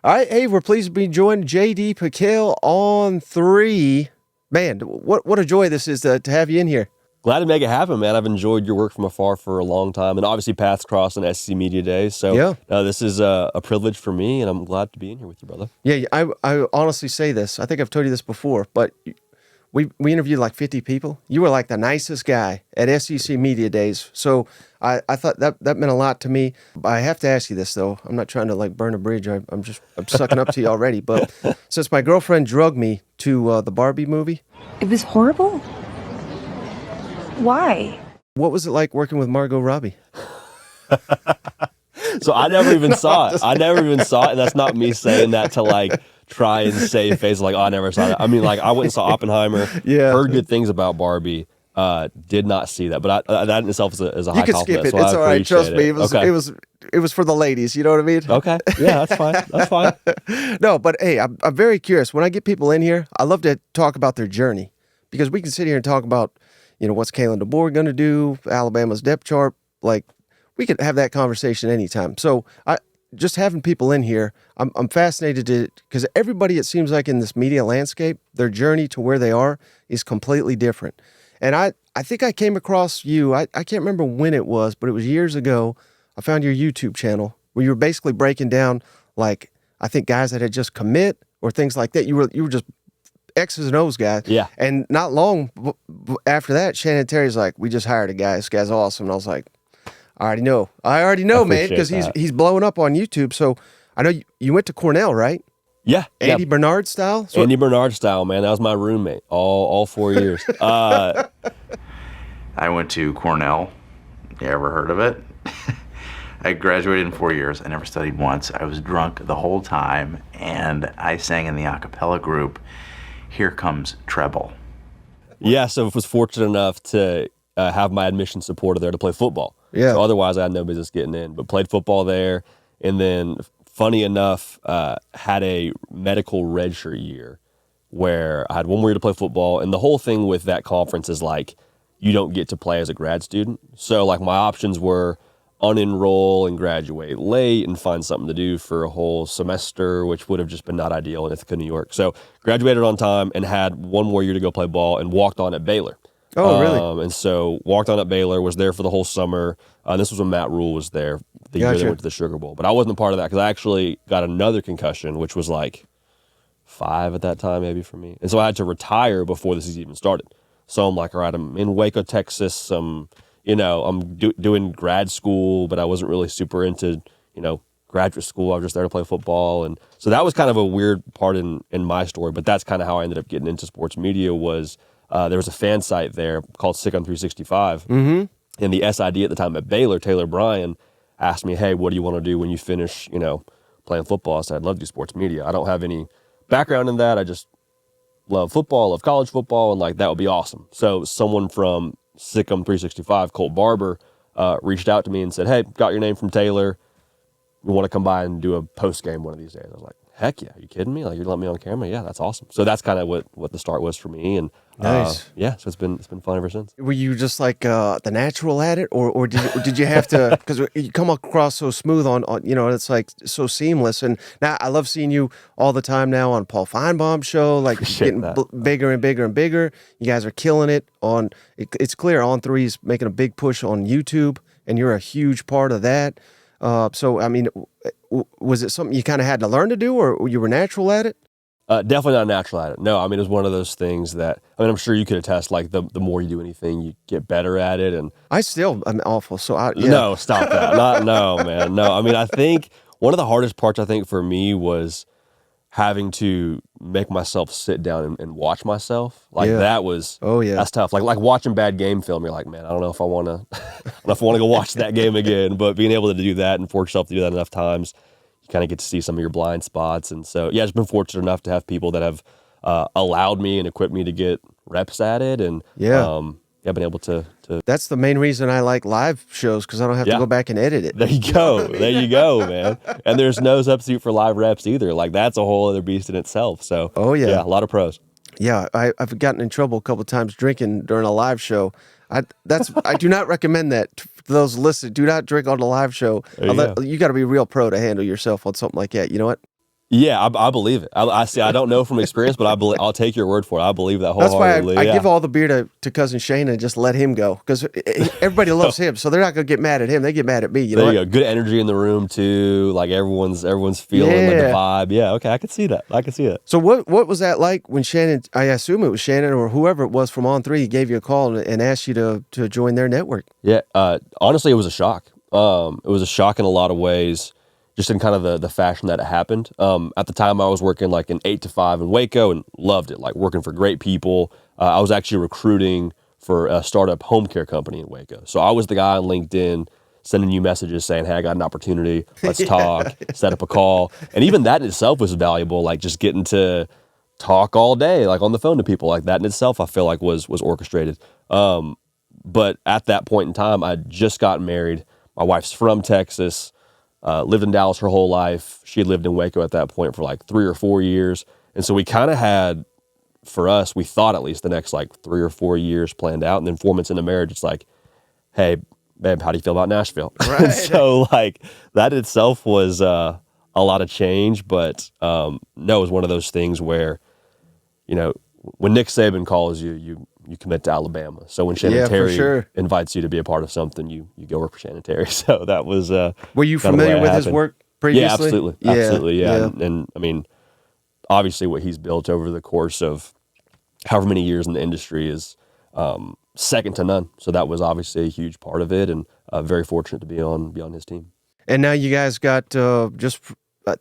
All right, hey, we're pleased to be joined JD PicKell on 3. Man, what a joy this is to have you in here. Glad to make it happen, man. I've enjoyed your work from afar for a long time, and obviously paths crossed on SEC Media Days. So this is a privilege for me, and I'm glad to be in here with you, brother. Yeah, I honestly say this. I think I've told you this before, but we interviewed like 50 people. You were like the nicest guy at SEC Media Days. So I thought that meant a lot to me. I have to ask you this, though. I'm not trying to like burn a bridge. I'm sucking up to you already. But since my girlfriend drugged me to the Barbie movie. It was horrible? Why? What was it like working with Margot Robbie? So I never even saw it. And that's not me saying that to like try and save face like, oh, I never saw that. I mean, like I went and saw Oppenheimer, heard good things about Barbie, did not see that. But that in itself is a high compliment. You can skip it. So it's all right. Trust me. It was for the ladies. You know what I mean? Okay. Yeah, that's fine. That's fine. No, but hey, I'm very curious. When I get people in here, I love to talk about their journey because we can sit here and talk about, what's Kalen DeBoer going to do, Alabama's depth chart. Like, we could have that conversation anytime. So just having people in here, I'm fascinated because everybody, it seems like in this media landscape, their journey to where they are is completely different. And I think I came across you, I can't remember when it was, but it was years ago. I found your YouTube channel where you were basically breaking down, like, I think guys that had just commit or things like that. You were just X's and O's guy. Yeah. And not long after that, Shannon Terry's like, we just hired a guy. This guy's awesome. And I was like, I already know, man, because he's blowing up on YouTube. So I know you went to Cornell, right? Yeah. Andy Bernard style? Andy Bernard style, man. That was my roommate all 4 years. I went to Cornell. You ever heard of it? I graduated in 4 years. I never studied once. I was drunk the whole time, and I sang in the a cappella group, Here Comes Treble. Yeah, so I was fortunate enough to have my admission supporter there to play football. Yeah. So otherwise, I had no business getting in, but played football there. And then, funny enough, had a medical redshirt year where I had 1 more year to play football. And the whole thing with that conference is like, you don't get to play as a grad student. So like my options were unenroll and graduate late and find something to do for a whole semester, which would have just been not ideal in Ithaca, New York. So graduated on time and had 1 more year to go play ball and walked on at Baylor. Oh, really? And so walked on at Baylor, was there for the whole summer. This was when Matt Rule was there, the year they went to the Sugar Bowl. But I wasn't a part of that because I actually got another concussion, which was like 5 at that time maybe for me. And so I had to retire before the season even started. So I'm like, all right, I'm in Waco, Texas. I'm doing grad school, but I wasn't really super into, graduate school. I was just there to play football. And so that was kind of a weird part in my story, but that's kind of how I ended up getting into sports media was there was a fan site there called Sick on 365. Mm-hmm. And the SID at the time at Baylor, Taylor Bryan, asked me, hey, what do you want to do when you finish, playing football? I said, I'd love to do sports media. I don't have any background in that. I just love football, love college football, and like that would be awesome. So someone from Sick'em 365, Colt Barber, reached out to me and said, hey, got your name from Taylor. We want to come by and do a post game one of these days. I was like, heck yeah, are you kidding me? Like, you're letting me on camera? Yeah, that's awesome. So that's kind of what the start was for me. And nice. So it's been fun ever since. Were you just like the natural at it, or did you have to? Because you come across so smooth on it's like so seamless. And now I love seeing you all the time now on Paul Feinbaum's show, like getting bigger and bigger and bigger. You guys are killing it on. It's clear On3 is making a big push on YouTube, and you're a huge part of that. So I mean, was it something you kind of had to learn to do, or you were natural at it? Definitely not natural at it. No, I mean, it was one of those things that, I'm sure you could attest, like the more you do anything, you get better at it. And I'm awful. So No, stop that. No, man. No, I think one of the hardest parts, I think for me was having to make myself sit down and watch myself. Like that was, that's tough. Like watching bad game film, you're like, man, I don't know if I want to go watch that game again. But being able to do that and force yourself to do that enough times, you kind of get to see some of your blind spots. And so, yeah, I've been fortunate enough to have people that have allowed me and equipped me to get reps at it. And I've been able to. That's the main reason I like live shows, because I don't have to go back and edit it. There you go. There you go, man. And there's no substitute for live reps either. Like, that's a whole other beast in itself. So, yeah, a lot of pros. Yeah, I've gotten in trouble a couple of times drinking during a live show. I do not recommend that to those listening. Do not drink on a live show. You got to be a real pro to handle yourself on something like that. You know what? Yeah, I believe it. I see. I don't know from experience, but I'll take your word for it. I believe that That's why wholeheartedly. I give all the beer to cousin Shane and just let him go because everybody loves him, so they're not gonna get mad at him. They get mad at me. You know There you what? go. Good energy in the room too. Like everyone's feeling like the vibe. Yeah. Okay, I can see that. I can see it. So what was that like when Shannon? I assume it was Shannon or whoever it was from On3 gave you a call and asked you to join their network. Yeah. Honestly, it was a shock. It was a shock in a lot of ways, just in kind of the fashion that it happened. At the time, I was working like an 8 to 5 in Waco and loved it. Like working for great people. I was actually recruiting for a startup home care company in Waco. So I was the guy on LinkedIn sending you messages saying, "Hey, I got an opportunity. Let's talk." Set up a call, and even that in itself was valuable. Like just getting to talk all day, like on the phone to people, like that in itself, I feel like was orchestrated. But at that point in time, I had just gotten married. My wife's from Texas. Lived in Dallas her whole life. She had lived in Waco at that point for like 3 or 4 years. And so we kind of had, for us, we thought at least the next like 3 or 4 years planned out. And then 4 months into marriage, it's like, "Hey, babe, how do you feel about Nashville?" Right. And so like that itself was a lot of change. But no, it was one of those things where, you know, when Nick Saban calls you, you commit to Alabama. So when Shannon Terry invites you to be a part of something, you go work for Shannon Terry. So that was Were you familiar with his work previously? Yeah, absolutely. Yeah. And I mean, obviously what he's built over the course of however many years in the industry is second to none. So that was obviously a huge part of it, and very fortunate to be on his team. And now you guys got just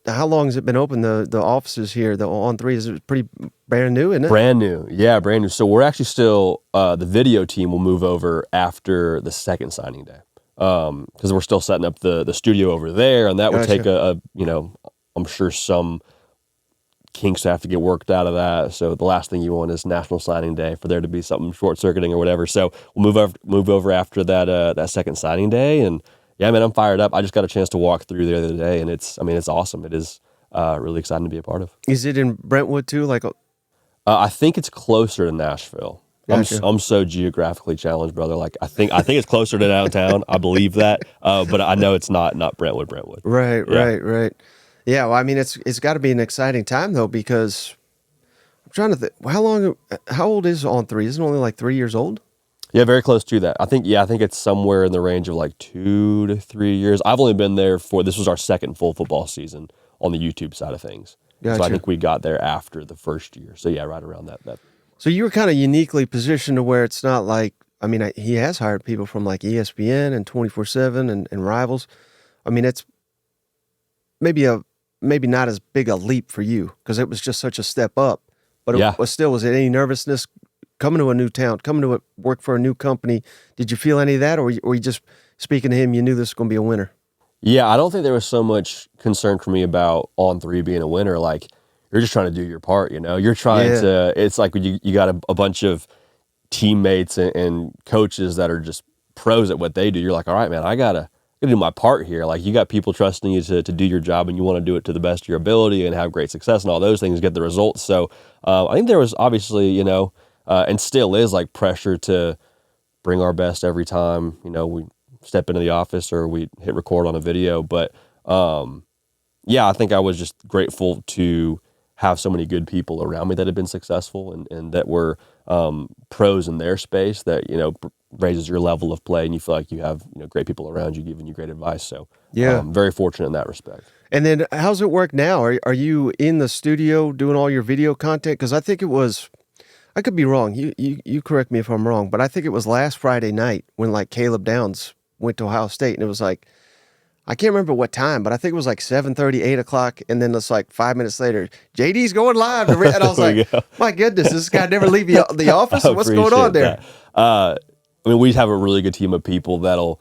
how long has it been open? The offices here, the On3 is pretty brand new, isn't it? Brand new, yeah, brand new. So we're actually still the video team will move over after the second signing day because we're still setting up the studio over there, and that would take a I'm sure some kinks have to get worked out of that. So the last thing you want is National Signing Day for there to be something short circuiting or whatever. So we'll move over after that second signing day, and yeah, man, I'm fired up. I just got a chance to walk through there the other day, and it's awesome. It is really exciting to be a part of. Is it in Brentwood too? Like, I think it's closer to Nashville. Gotcha. I'm so geographically challenged, brother. Like I think it's closer to downtown. I believe that, but I know it's not Brentwood. Right, Yeah. right. Yeah, well, I mean, it's got to be an exciting time though, because I'm trying to think. How old is On3? Isn't it only like 3 years old? Yeah, very close to that. I think it's somewhere in the range of like 2 to 3 years. I've only been there this was our second full football season on the YouTube side of things. Gotcha. So I think we got there after the first year. So yeah, right around that. So you were kind of uniquely positioned to where it's not like, I mean, he has hired people from like ESPN and 24/7 and Rivals. I mean, it's maybe not as big a leap for you because it was just such a step up. But it was still, was it any nervousness coming to a new town, coming to work for a new company? Did you feel any of that, or were you just speaking to him, you knew this was going to be a winner? Yeah, I don't think there was so much concern for me about On3 being a winner. Like, you're just trying to do your part, you know? You're trying to, it's like when you got a bunch of teammates and coaches that are just pros at what they do. You're like, all right, man, I gotta do my part here. Like, you got people trusting you to do your job, and you want to do it to the best of your ability and have great success and all those things, get the results. So I think there was obviously, and still is, like, pressure to bring our best every time, we step into the office or we hit record on a video. But I think I was just grateful to have so many good people around me that had been successful and that were pros in their space that, raises your level of play, and you feel like you have, great people around you giving you great advice. So very fortunate in that respect. And then how's it work now? Are you in the studio doing all your video content? Because I think it was, I could be wrong. You correct me if I'm wrong, but I think it was last Friday night when like Caleb Downs went to Ohio State, and it was like, I can't remember what time, but I think it was like 7:30, 8 o'clock, and then it's like 5 minutes later, JD's going live. And I was like, my goodness, this guy never leave the office? What's going on there? We have a really good team of people that'll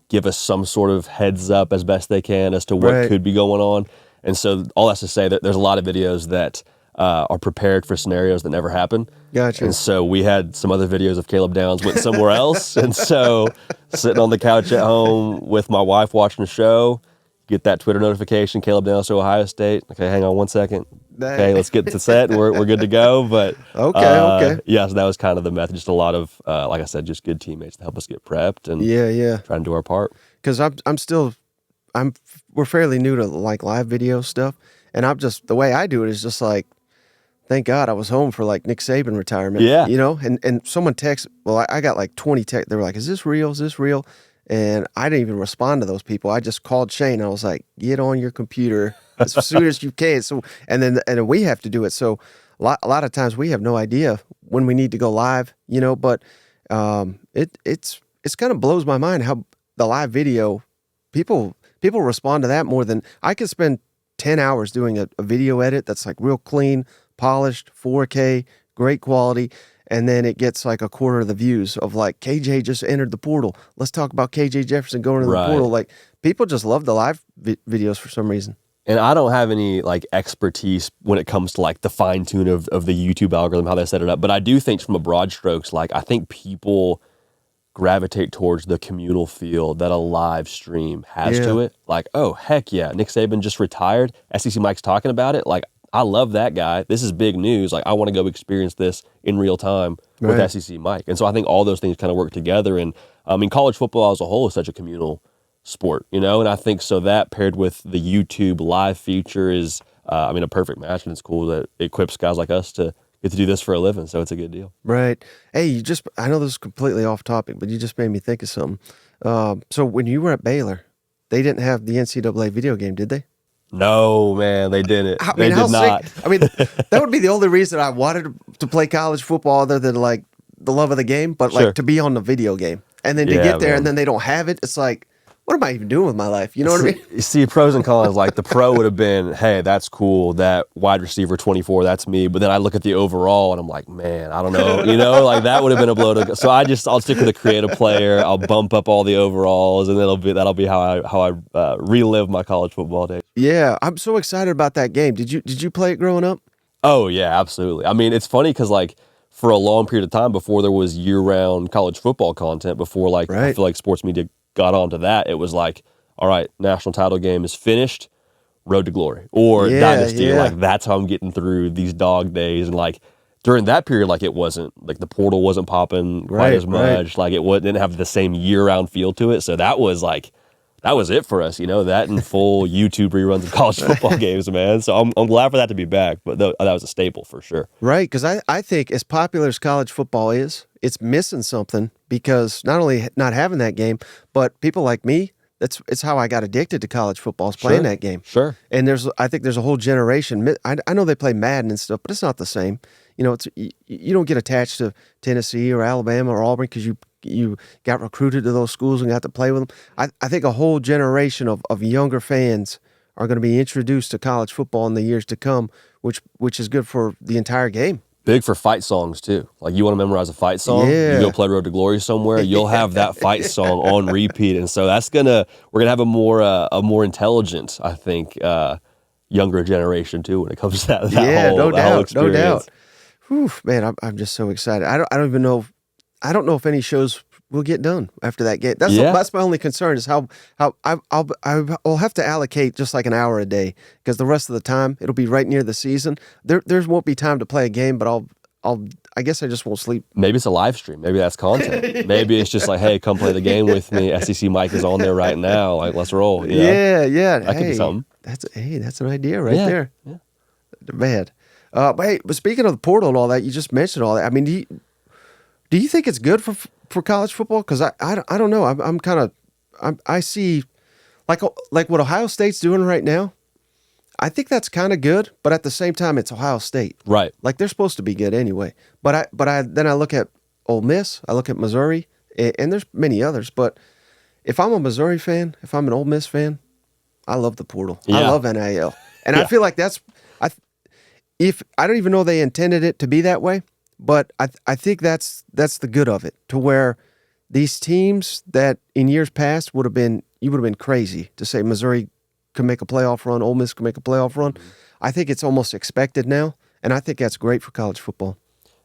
give us some sort of heads up as best they can as to what could be going on. And so all that's to say that there's a lot of videos that are prepared for scenarios that never happen. Gotcha. And so we had some other videos of Caleb Downs went somewhere else. And so sitting on the couch at home with my wife watching the show, get that Twitter notification, Caleb Downs to Ohio State. Okay, hang on one second. Okay, let's get to set. We're good to go. But okay. Yeah, so that was kind of the method. Just a lot of, like I said, just good teammates to help us get prepped and trying to do our part. Because we're fairly new to like live video stuff. And I'm just, the way I do it is just like, thank God I was home for like Nick Saban retirement. Yeah. You know, and someone texted, well, I got like 20 texts. They were like, is this real? Is this real? And I didn't even respond to those people. I just called Shane. I was like, get on your computer as soon as you can. So, and then we have to do it. So a lot of times we have no idea when we need to go live, you know, but it's kind of blows my mind how the live video, people respond to that more than I could spend 10 hours doing a video edit that's like real clean, polished, 4K, great quality, and then it gets like a quarter of the views of like KJ just entered the portal. Let's talk about KJ Jefferson going into the portal. Like people just love the live videos for some reason. And I don't have any like expertise when it comes to like the fine tune of the YouTube algorithm, how they set it up. But I do think from a broad strokes, like I think people gravitate towards the communal feel that a live stream has to it. Like, oh, heck yeah, Nick Saban just retired. SEC Mike's talking about it. Like, I love that guy. This is big news. Like, I want to go experience this in real time with SEC Mike. And so I think all those things kind of work together. And I mean, college football as a whole is such a communal sport, you know? And I think so that paired with the YouTube live feature is, a perfect match. And it's cool that it equips guys like us to get to do this for a living. So it's a good deal. Right. Hey, I know this is completely off topic, but you just made me think of something. So when you were at Baylor, they didn't have the NCAA video game, did they? No, man, they didn't. They did not. I mean, that would be the only reason I wanted to play college football other than like the love of the game, but like to be on the video game. And then to get there and then they don't have it, it's like, what am I even doing with my life? You know what I mean? You see, pros and cons, like the pro would have been, hey, that's cool. That wide receiver 24, that's me. But then I look at the overall and I'm like, man, I don't know. You know, like that would have been a blow to go. So I'll stick with a creative player. I'll bump up all the overalls, and that'll be how I relive my college football days. Yeah, I'm so excited about that game. Did you play it growing up? Oh yeah, absolutely. I mean, it's funny because like for a long period of time before there was year-round college football content, before like I feel like sports media got onto that, it was like, all right, national title game is finished, road to glory, or dynasty. Like that's how I'm getting through these dog days. And like during that period, like it wasn't like the portal wasn't popping quite as much. Like it didn't have the same year-round feel to it. So that was it for us, you know, that and full YouTube reruns of college football games, man. So I'm glad for that to be back, but that was a staple for sure. Right, because I think as popular as college football is, it's missing something because not only not having that game, but people like me, it's how I got addicted to college football is playing that game. Sure. And I think there's a whole generation. I know they play Madden and stuff, but it's not the same. You know, you don't get attached to Tennessee or Alabama or Auburn because you got recruited to those schools and got to play with them. I think a whole generation of younger fans are going to be introduced to college football in the years to come, which is good for the entire game. Big for fight songs too. Like you want to memorize a fight song, you go play Road to Glory somewhere, you'll have that fight song on repeat, and so we're gonna have a more intelligent, I think, younger generation too when it comes to that. No experience. doubt. Whew, man, I'm just so excited. I don't even know. I don't know if any shows will get done after that game. That's my only concern is how I'll have to allocate just like an hour a day because the rest of the time it'll be right near the season. There won't be time to play a game, but I guess I just won't sleep. Maybe it's a live stream. Maybe that's content. Maybe it's just like, hey, come play the game with me. SEC Mike is on there right now. Like, let's roll. You know? Yeah. That could be something. That's an idea right there. Yeah. Man. But speaking of the portal and all that, you just mentioned all that. I mean, do you think it's good for college football? Because I don't know. I see like what Ohio State's doing right now. I think that's kind of good, but at the same time, it's Ohio State. Right. Like they're supposed to be good anyway. But then I look at Ole Miss, I look at Missouri, and there's many others. But if I'm a Missouri fan, if I'm an Ole Miss fan, I love the portal. Yeah. I love NIL, and I feel like if I don't even know they intended it to be that way. But I think that's the good of it, to where these teams that in years past you would have been crazy to say Missouri could make a playoff run, Ole Miss could make a playoff run. Mm-hmm. I think it's almost expected now, and I think that's great for college football.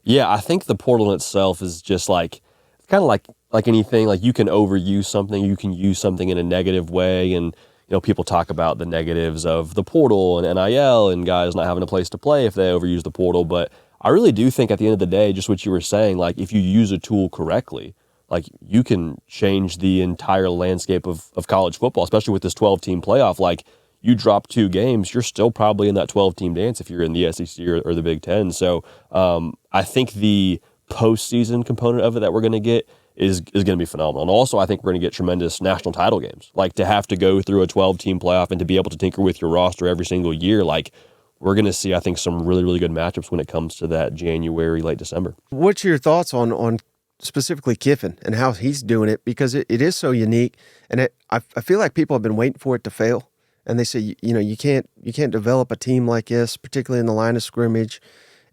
Yeah, I think the portal in itself is just like kind of like anything. Like you can overuse something, you can use something in a negative way, and you know people talk about the negatives of the portal and NIL and guys not having a place to play if they overuse the portal, but I really do think at the end of the day, just what you were saying, like if you use a tool correctly, like you can change the entire landscape of college football, especially with this 12-team playoff. Like you drop 2 games, you're still probably in that 12-team dance if you're in the SEC or the Big Ten. So I think the postseason component of it that we're going to get is going to be phenomenal. And also, I think we're going to get tremendous national title games. Like, to have to go through a 12-team playoff and to be able to tinker with your roster every single year, like, we're going to see, I think, some really, really good matchups when it comes to that January, late December. What's your thoughts on specifically Kiffin and how he's doing it? Because it is so unique, and I feel like people have been waiting for it to fail. And they say, you can't develop a team like this, particularly in the line of scrimmage.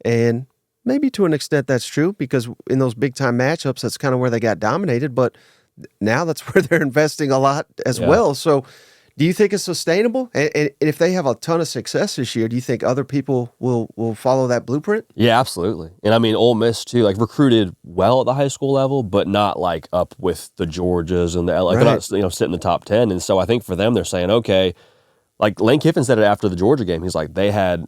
And maybe to an extent that's true, because in those big-time matchups, that's kind of where they got dominated. But now that's where they're investing a lot as well. So do you think it's sustainable? And if they have a ton of success this year, do you think other people will follow that blueprint? Yeah, absolutely. And I mean, Ole Miss too, like, recruited well at the high school level, but not like up with the Georgias and the LA. They're not, sitting in the top 10. And so I think for them, they're saying, okay, like Lane Kiffin said it after the Georgia game. He's like, they had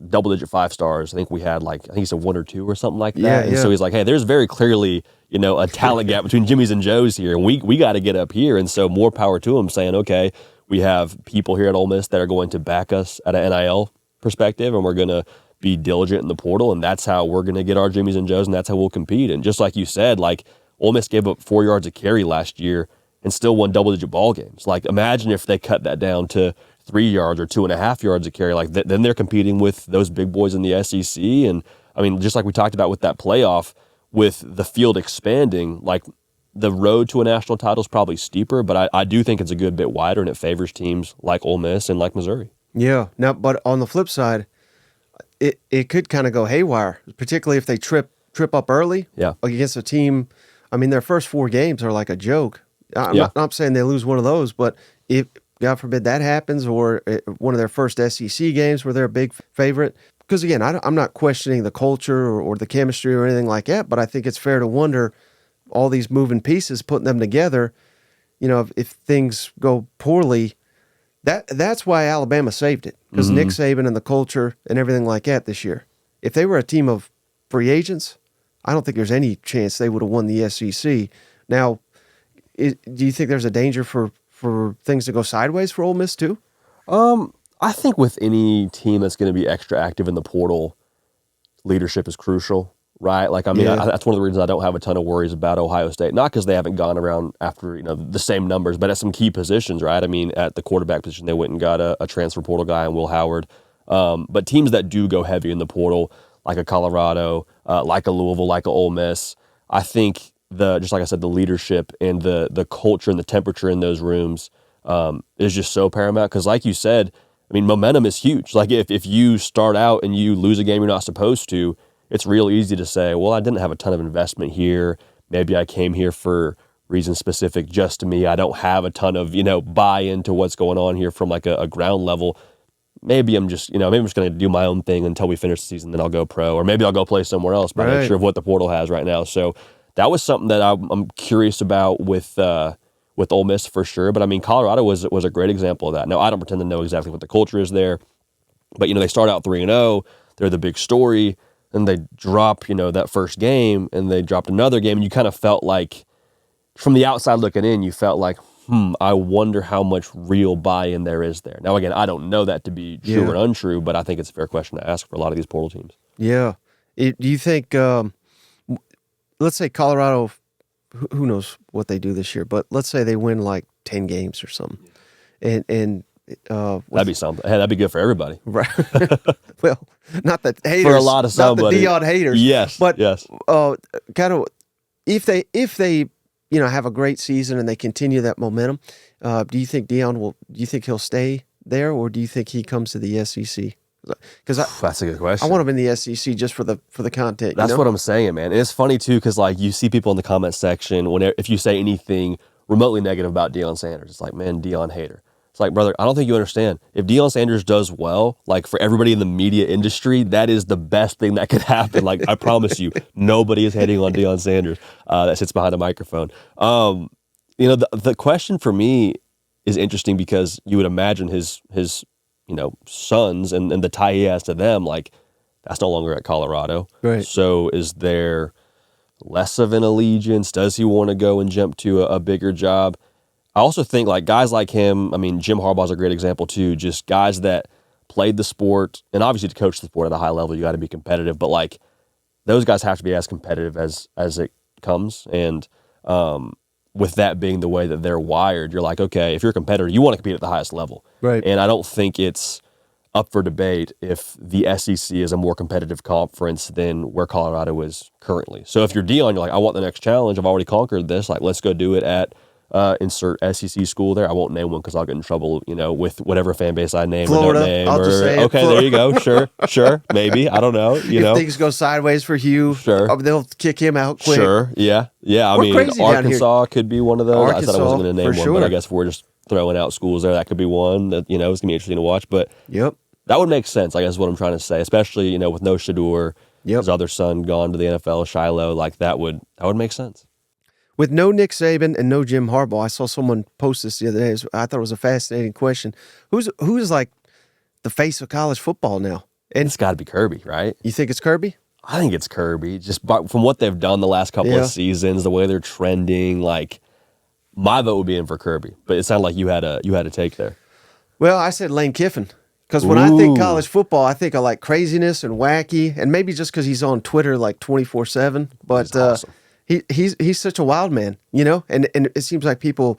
double-digit 5-stars. I think we had I think he said 1 or 2 or something like that. And so he's like, hey, there's very clearly, a talent gap between Jimmy's and Joe's here, and we got to get up here. And so more power to him, saying, okay, we have people here at Ole Miss that are going to back us at an NIL perspective, and we're going to be diligent in the portal, and that's how we're going to get our Jimmy's and Joe's, and that's how we'll compete. And just like you said, like, Ole Miss gave up 4 yards a carry last year and still won double-digit ball games. Like, imagine if they cut that down to 3 yards or 2.5 yards a carry. Like, then they're competing with those big boys in the SEC. And I mean, just like we talked about with that playoff, with the field expanding, like, the road to a national title is probably steeper, but I do think it's a good bit wider, and it favors teams like Ole Miss and like Missouri. Yeah. Now, but on the flip side, it could kind of go haywire, particularly if they trip up early against a team. I mean, their first 4 games are like a joke. I'm not saying they lose one of those, but if, God forbid, that happens, or one of their first SEC games where they're a big favorite. Because, again, I'm not questioning the culture or the chemistry or anything like that, but I think it's fair to wonder, all these moving pieces, putting them together, if things go poorly, that's why Alabama saved it, because Nick Saban and the culture and everything like that this year. If they were a team of free agents, I don't think there's any chance they would have won the SEC. Now, do you think there's a danger for things to go sideways for Ole Miss too? I think with any team that's going to be extra active in the portal, leadership is crucial, right? Like, I mean, that's one of the reasons I don't have a ton of worries about Ohio State. Not because they haven't gone around after the same numbers, but at some key positions, right? I mean, at the quarterback position, they went and got a transfer portal guy in Will Howard. But teams that do go heavy in the portal, like a Colorado, like a Louisville, like a Ole Miss, I think just like I said, the leadership and the culture and the temperature in those rooms is just so paramount. Because like you said, I mean, momentum is huge. Like, if you start out and you lose a game you're not supposed to, it's real easy to say, well, I didn't have a ton of investment here. Maybe I came here for reasons specific just to me. I don't have a ton of, buy into what's going on here from like a ground level. Maybe I'm just, maybe I'm just going to do my own thing until we finish the season, then I'll go pro. Or maybe I'll go play somewhere else by nature of what the portal has right now. So that was something that I'm curious about with Ole Miss for sure. But I mean, Colorado was a great example of that. Now, I don't pretend to know exactly what the culture is there, but they start out 3-0. They're the big story, and they drop that first game, and they dropped another game, and you kind of felt like, from the outside looking in, you felt like, I wonder how much real buy-in there is there. Now, again, I don't know that to be true or untrue, but I think it's a fair question to ask for a lot of these portal teams. Yeah. Do you think? Let's say Colorado, who knows what they do this year, but let's say they win like 10 games or something. And that'd be something. Hey, that'd be good for everybody. Right. Well, not the haters. For a lot of somebody. Not the Deion haters. Yes. But yes. Kind of, if they have a great season and they continue that momentum, do you think he'll stay there, or do you think he comes to the SEC? Because that's a good question. I want him in the SEC just for the content. That's what I'm saying, man. And it's funny too, because like you see people in the comment section if you say anything remotely negative about Deion Sanders, it's like, man, Deion hater. It's like, brother, I don't think you understand. If Deion Sanders does well, like for everybody in the media industry, that is the best thing that could happen. Like, I promise you, nobody is hating on Deion Sanders that sits behind a microphone. The question for me is interesting because you would imagine his sons and the tie he has to them, like, that's no longer at Colorado. Right. So is there less of an allegiance? Does he want to go and jump to a bigger job? I also think like guys like him, I mean, Jim Harbaugh's a great example too, just guys that played the sport, and obviously to coach the sport at a high level, you got to be competitive, but like those guys have to be as competitive as it comes. And with that being the way that they're wired, you're like, okay, if you're a competitor, you want to compete at the highest level. Right. And I don't think it's up for debate if the SEC is a more competitive conference than where Colorado is currently. So if you're Deion, you're like, I want the next challenge. I've already conquered this. Like, let's go do it at insert SEC school there. I won't name one because I'll get in trouble, with whatever fan base I name Florida, or don't name. I'll just say it, okay, Florida. there you go. Sure, maybe. I don't know. If things go sideways for Hugh, Sure. They'll kick him out quick. Sure, yeah. I We're mean, crazy down Arkansas could be one of those. I said I wasn't going to name for one, sure. but I guess if we're just throwing out schools there, that could be one that, it's going to be interesting to watch. But Yep. that would make sense, I guess is what I'm trying to say, especially, with no Shador, his other son gone to the NFL, Shiloh, like that would make sense. With no Nick Saban and no Jim Harbaugh, I saw someone post this the other day. I thought it was a fascinating question. Who's like the face of college football now? And It's got to be Kirby, right? you think it's Kirby? I think it's Kirby, just from what they've done the last couple of seasons, the way they're trending. Like, my vote would be in for Kirby, but it sounded like you had a take there. Well, I said Lane Kiffin. Because when I think college football, I think of like craziness and wacky, and maybe just because he's on Twitter like 24/7. But awesome. He's such a wild man, and it seems like the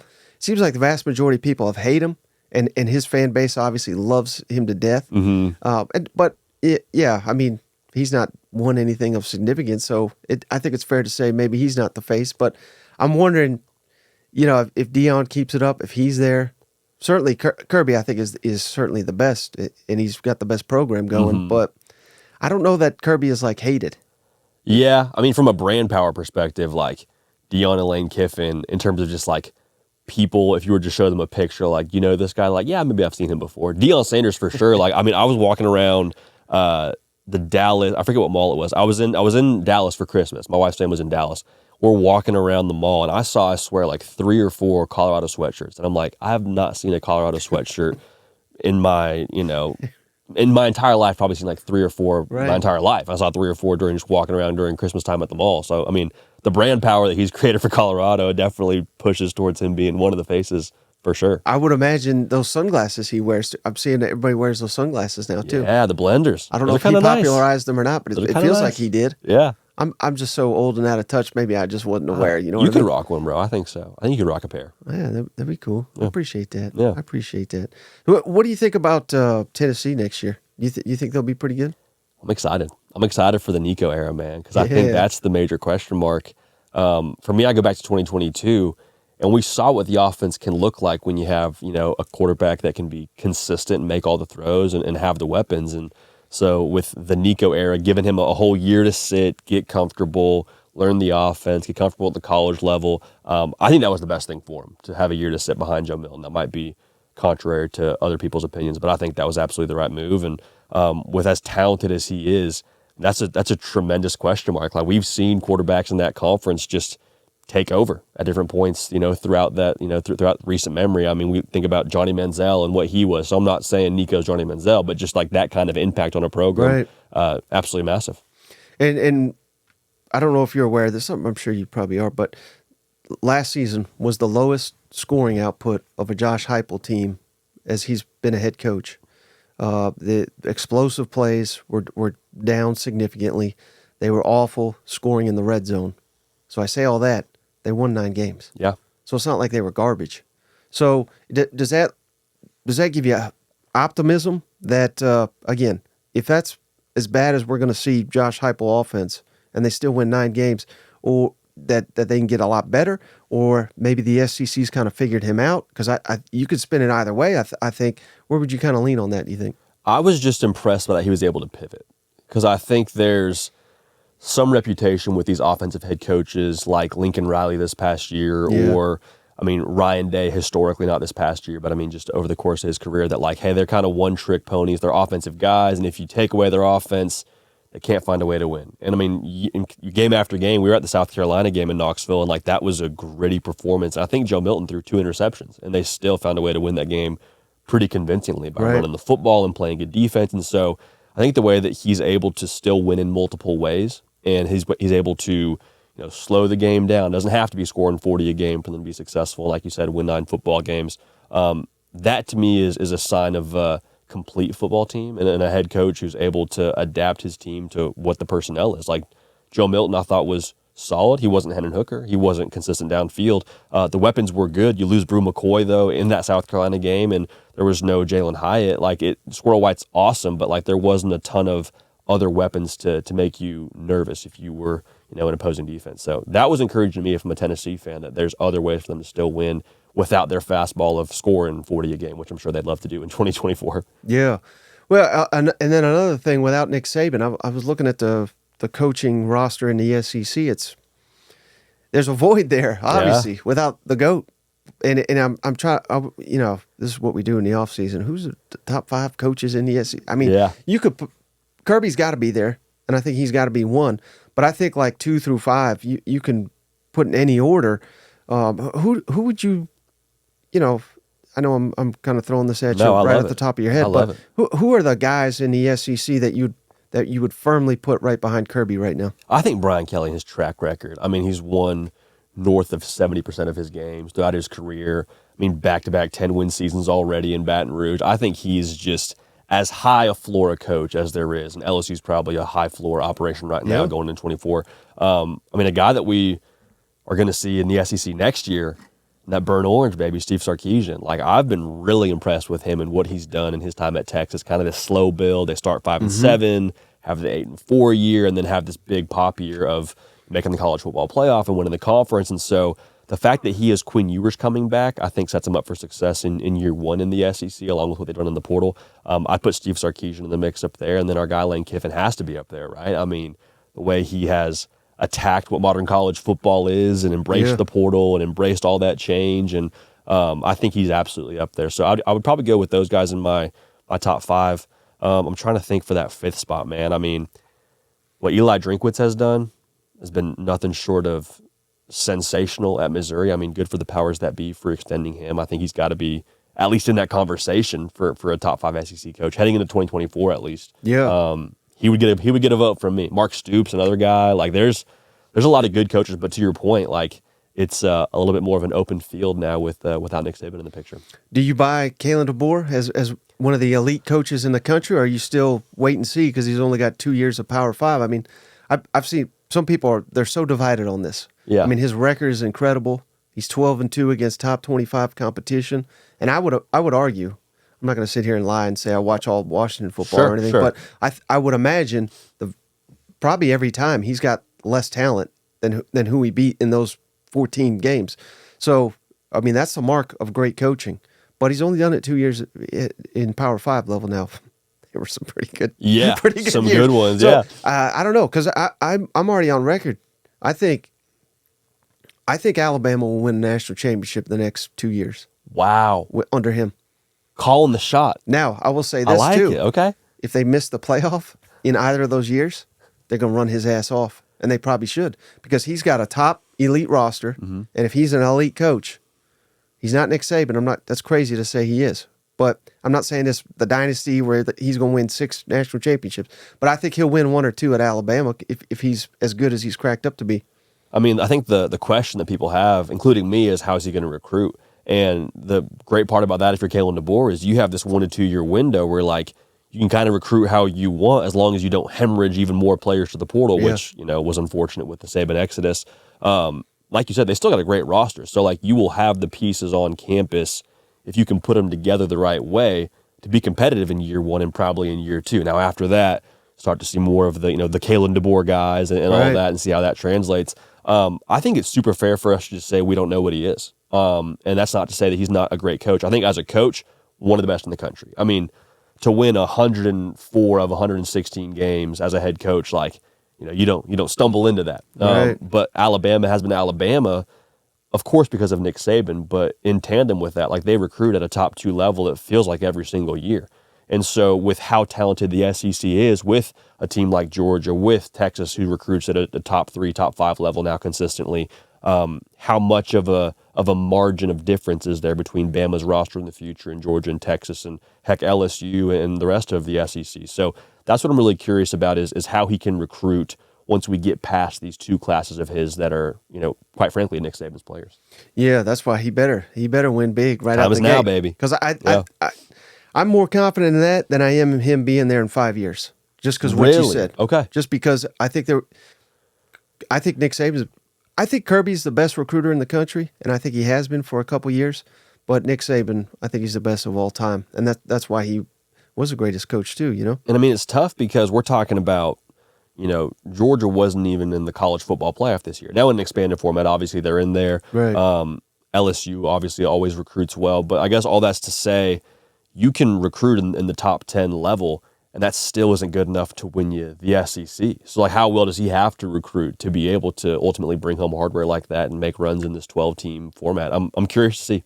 vast majority of people have hate him, and his fan base obviously loves him to death. I mean, he's not won anything of significance, so I think it's fair to say maybe he's not the face. But I'm wondering, if Deion keeps it up, if he's there. Certainly, Kirby, I think, is certainly the best, and he's got the best program going. But I don't know that Kirby is like hated. Yeah, I mean, from a brand power perspective, like Deion and Lane Kiffin, in terms of just like people, if you were to show them a picture, like, this guy, like, yeah, maybe I've seen him before. Deion Sanders for sure. Like, I mean, I was walking around the Dallas, I forget what mall it was. I was in Dallas for Christmas. My wife's family was in Dallas. We're walking around the mall, and I swear, like 3 or 4 Colorado sweatshirts. And I'm like, I have not seen a Colorado sweatshirt in my entire life. Probably seen like 3 or 4 my entire life. I saw 3 or 4 during just walking around during Christmas time at the mall. So, I mean, the brand power that he's created for Colorado definitely pushes towards him being one of the faces for sure. I would imagine those sunglasses he wears. I'm seeing that everybody wears those sunglasses now, too. Yeah, the blenders. I don't know if he popularized them or not, but it feels like he did. Yeah. I'm just so old and out of touch. Maybe I just wasn't aware. You could rock one, bro. I think so. I think you could rock a pair. Yeah, that'd be cool. Yeah. I appreciate that. Yeah. I appreciate that. What do you think about Tennessee next year? You think they'll be pretty good? I'm excited. I'm excited for the Nico era, man, because I think that's the major question mark. For me, I go back to 2022, and we saw what the offense can look like when you have a quarterback that can be consistent and make all the throws and have the weapons. And so with the Nico era, giving him a whole year to sit, get comfortable, learn the offense, get comfortable at the college level, I think that was the best thing for him, to have a year to sit behind Joe Milton. That might be contrary to other people's opinions, but I think that was absolutely the right move. And with as talented as he is, that's a tremendous question mark. Like, we've seen quarterbacks in that conference just take over at different points, throughout that, throughout recent memory. I mean, we think about Johnny Manziel and what he was. So I'm not saying Nico's Johnny Manziel, but just like that kind of impact on a program, absolutely massive. And I don't know if you're aware of this. I'm sure you probably are, but last season was the lowest scoring output of a Josh Heupel team as he's been a head coach. The explosive plays were down significantly. They were awful scoring in the red zone. So I say all that. They won 9 games. Yeah. So it's not like they were garbage. So does that give you optimism that, again, if that's as bad as we're going to see Josh Heupel offense and they still win 9 games, or that they can get a lot better, or maybe the SEC's kind of figured him out? Because you could spin it either way. I think. Where would you kind of lean on that, do you think? I was just impressed by that he was able to pivot, because I think there's some reputation with these offensive head coaches like Lincoln Riley this past year, or, I mean, Ryan Day historically, not this past year, but I mean, just over the course of his career, that like, hey, they're kind of one-trick ponies. They're offensive guys, and if you take away their offense, they can't find a way to win. And I mean, game after game, we were at the South Carolina game in Knoxville, and like that was a gritty performance. I think Joe Milton threw 2 interceptions, and they still found a way to win that game pretty convincingly by running the football and playing good defense. And so I think the way that he's able to still win in multiple ways, and he's able to, slow the game down. It doesn't have to be scoring 40 a game for them to be successful. Like you said, win 9 football games. That to me is a sign of a complete football team and a head coach who's able to adapt his team to what the personnel is. Like Joe Milton, I thought was solid. He wasn't Hendon Hooker. He wasn't consistent downfield. The weapons were good. You lose Brew McCoy, though, in that South Carolina game, and there was no Jalen Hyatt. Squirrel White's awesome, but there wasn't a ton of other weapons to make you nervous if you were, an opposing defense. So that was encouraging to me from a Tennessee fan that there's other ways for them to still win without their fastball of scoring 40 a game, which I'm sure they'd love to do in 2024. Yeah. Well, and then another thing, without Nick Saban, I was looking at the coaching roster in the SEC. There's a void there, obviously, without the GOAT. And I'm trying, this is what we do in the offseason. Who's the top 5 coaches in the SEC? I mean, you could Kirby's got to be there, and I think he's got to be 1. But I think 2 through 5, you can put in any order. Who would you, I know I'm kind of throwing this at you right at the top of your head, but who are the guys in the SEC that you would firmly put right behind Kirby right now? I think Brian Kelly, his track record. I mean, he's won north of 70% of his games throughout his career. I mean, back-to-back 10-win seasons already in Baton Rouge. I think he's just as high a floor a coach as there is, and LSU's probably a high-floor operation right now going into 24. I mean, a guy that we are going to see in the SEC next year, that burnt orange, baby, Steve Sarkisian. I've been really impressed with him and what he's done in his time at Texas. Kind of this slow build. They start 5-7, have the 8-4 year, and then have this big pop year of making the college football playoff and winning the conference. And so the fact that he has Quinn Ewers coming back, I think sets him up for success in year 1 in the SEC, along with what they've done in the portal. I put Steve Sarkisian in the mix up there, and then our guy Lane Kiffin has to be up there, right? I mean, the way he has attacked what modern college football is and embraced the portal and embraced all that change. And I think he's absolutely up there. So I would probably go with those guys in my top 5. I'm trying to think for that 5th spot, man. I mean, what Eli Drinkwitz has done has been nothing short of sensational at Missouri. I mean, good for the powers that be for extending him. I think he's got to be at least in that conversation for a top 5 SEC coach heading into 2024 at least. Yeah. He would get a vote from me. Mark Stoops, another guy. There's a lot of good coaches, but to your point, it's a little bit more of an open field now without Nick Saban in the picture. Do you buy Kalen DeBoer as one of the elite coaches in the country, or are you still wait and see because he's only got 2 years of Power 5? I mean, I've seen some people they're so divided on this. Yeah. I mean, his record is incredible. He's 12-2 against top 25 competition, and I would argue. I'm not going to sit here and lie and say I watch all Washington football or anything, but I would imagine probably every time he's got less talent than who he beat in those 14 games. So, I mean, that's the mark of great coaching. But he's only done it 2 years in Power 5 level now. There were some pretty good years. Good ones, so, I don't know, because I'm already on record. I think Alabama will win a national championship the next 2 years. Wow. Under him. Calling the shot. Now, I will say this too. It. Okay. If they miss the playoff in either of those years, they're going to run his ass off. And they probably should, because he's got a top elite roster. Mm-hmm. And if he's an elite coach, he's not Nick Saban. That's crazy to say he is. But I'm not saying this the dynasty where he's going to win 6 national championships. But I think he'll win 1 or 2 at Alabama if he's as good as he's cracked up to be. I mean, I think the question that people have, including me, is how is he going to recruit? And the great part about that, if you're Kalen DeBoer, is you have this 1 to 2 year window where you can kind of recruit how you want as long as you don't hemorrhage even more players to the portal, which was unfortunate with the Saban exodus. Like you said, they still got a great roster, so you will have the pieces on campus if you can put them together the right way to be competitive in year 1 and probably in year 2. Now after that, start to see more of the the Kalen DeBoer guys and all that, and see how that translates. I think it's super fair for us to just say we don't know what he is. And that's not to say that he's not a great coach. I think as a coach, one of the best in the country. I mean, to win 104 of 116 games as a head coach, you don't stumble into that. But Alabama has been Alabama, of course, because of Nick Saban, but in tandem with that, they recruit at a top 2 level, it feels like every single year. And so with how talented the SEC is, with a team like Georgia, with Texas, who recruits at a top 3, top 5 level now consistently, how much of a margin of difference is there between Bama's roster in the future and Georgia and Texas and heck LSU and the rest of the SEC? So that's what I'm really curious about is how he can recruit once we get past these two classes of his that are, quite frankly, Nick Saban's players. Yeah, that's why he better win big right out the gate. Time is now, baby. Because I'm more confident in that than I am in him being there in 5 years. Just because what you said. Okay. Just because I think Nick Saban's. I think Kirby's the best recruiter in the country, and I think he has been for a couple years. But Nick Saban, I think he's the best of all time, and that's why he was the greatest coach too. And I mean, it's tough because we're talking about, Georgia wasn't even in the college football playoff this year. Now in an expanded format, obviously they're in there. Right. LSU obviously always recruits well, but I guess all that's to say, you can recruit in the top 10 level, and that still isn't good enough to win you the SEC. So, how well does he have to recruit to be able to ultimately bring home hardware like that and make runs in this 12-team format? I'm curious to see.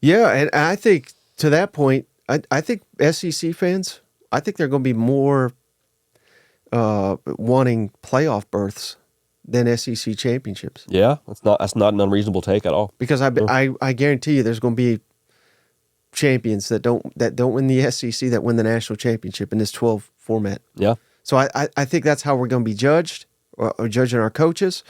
Yeah, and I think to that point, I think SEC fans, I think they're going to be more wanting playoff berths than SEC championships. Yeah, that's not an unreasonable take at all. Because I guarantee you, there's going to be champions that don't win the SEC that win the national championship in this 12 format. Yeah. So I think that's how we're going to be judged, or judging our coaches,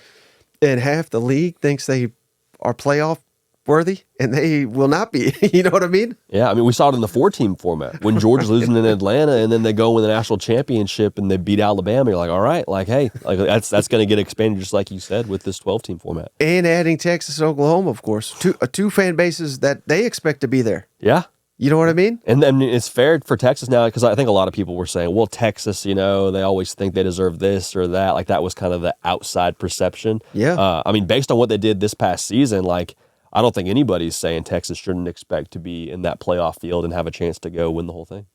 and half the league thinks they are playoff worthy, and they will not be. You know what I mean? Yeah, I mean, we saw it in the 4-team format when Georgia's losing in Atlanta, and then they go win the national championship and they beat Alabama. You're like, all right, hey, that's going to get expanded just like you said with this 12-team format. And adding Texas and Oklahoma, of course, two fan bases that they expect to be there. Yeah. You know what I mean? And then it's fair for Texas now, because I think a lot of people were saying, well, Texas, they always think they deserve this or that. Like, that was kind of the outside perception. Yeah. I mean, based on what they did this past season, I don't think anybody's saying Texas shouldn't expect to be in that playoff field and have a chance to go win the whole thing.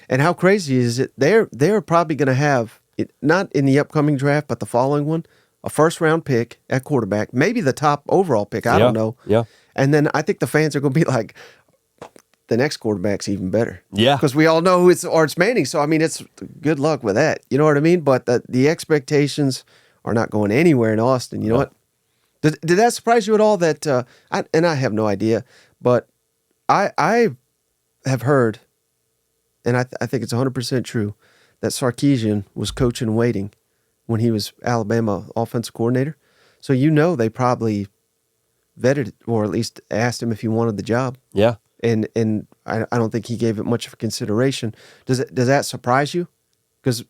And how crazy is it? They're probably going to have, not in the upcoming draft, but the following one, a first-round pick at quarterback, maybe the top overall pick. I don't know. Yeah. And then I think the fans are going to be like, the next quarterback's even better. Yeah. Because we all know who it's Arch Manning. So, I mean, it's good luck with that. You know what I mean? But the expectations are not going anywhere in Austin. You know what? Did that surprise you at all? That and I have no idea, but I have heard, and I think it's 100% true, that Sarkisian was coaching and waiting when he was Alabama offensive coordinator. So they probably vetted, or at least asked him if he wanted the job. Yeah. And I don't think he gave it much of a consideration. Does that surprise you? Because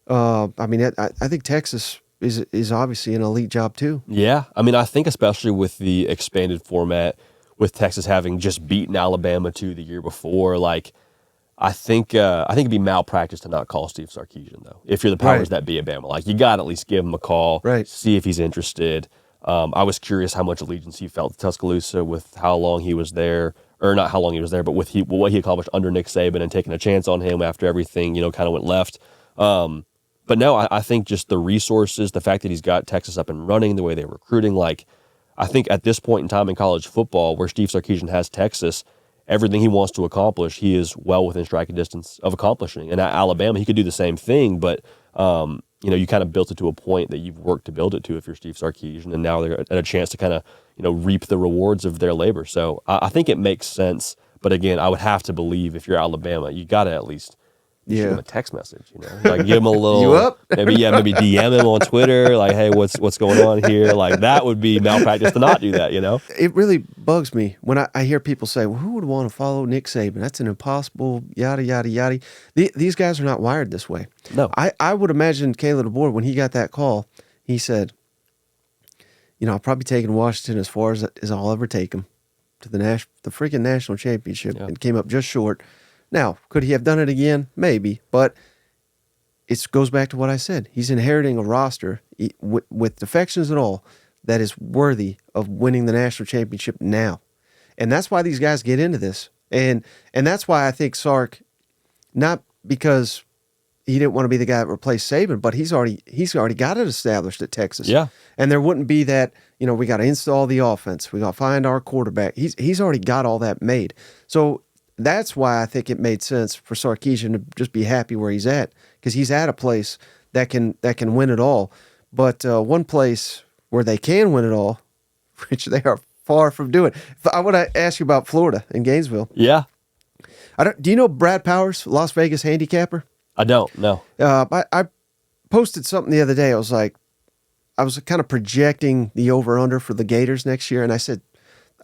I mean, I think Texas is obviously an elite job too. Yeah, I mean, I think especially with the expanded format, with Texas having just beaten Alabama the year before, I think it'd be malpractice to not call Steve Sarkisian though. If you're the powers that be at Bama, you got to at least give him a call, right? See if he's interested. I was curious how much allegiance he felt to Tuscaloosa with how long he was there, or not how long he was there, but with what he accomplished under Nick Saban and taking a chance on him after everything kind of went left. But no, I think just the resources, the fact that he's got Texas up and running, the way they're recruiting, I think at this point in time in college football, where Steve Sarkisian has Texas, everything he wants to accomplish, he is well within striking distance of accomplishing. And at Alabama, he could do the same thing, but you kind of built it to a point that you've worked to build it to if you're Steve Sarkisian, and now they're at a chance to kind of reap the rewards of their labor. So I think it makes sense. But again, I would have to believe if you're Alabama, you got to at least shoot him a text message, give him a little, you up? maybe DM him on Twitter, hey, what's going on here? That would be malpractice to not do that, It really bugs me when I hear people say, well, who would want to follow Nick Saban? That's an impossible, yada, yada, yada. These guys are not wired this way. No. I would imagine Kalen DeBoer, when he got that call, he said, I'll probably taking Washington as far as I'll ever take him to the freaking national championship, and came up just short. Now, could he have done it again? Maybe, but it goes back to what I said. He's inheriting a roster with defections and all that is worthy of winning the national championship now. And that's why these guys get into this. And that's why I think Sark, not because he didn't want to be the guy that replaced Saban, but he's already got it established at Texas. Yeah. And there wouldn't be that, we got to install the offense. We got to find our quarterback. He's already got all that made. So that's why I think it made sense for Sarkisian to just be happy where he's at, because he's at a place that can win it all. But one place where they can win it all, which they are far from doing. I want to ask you about Florida and Gainesville. Yeah. Do you know Brad Powers, Las Vegas handicapper? I don't, no. I posted something the other day. I was kind of projecting the over-under for the Gators next year, and I said,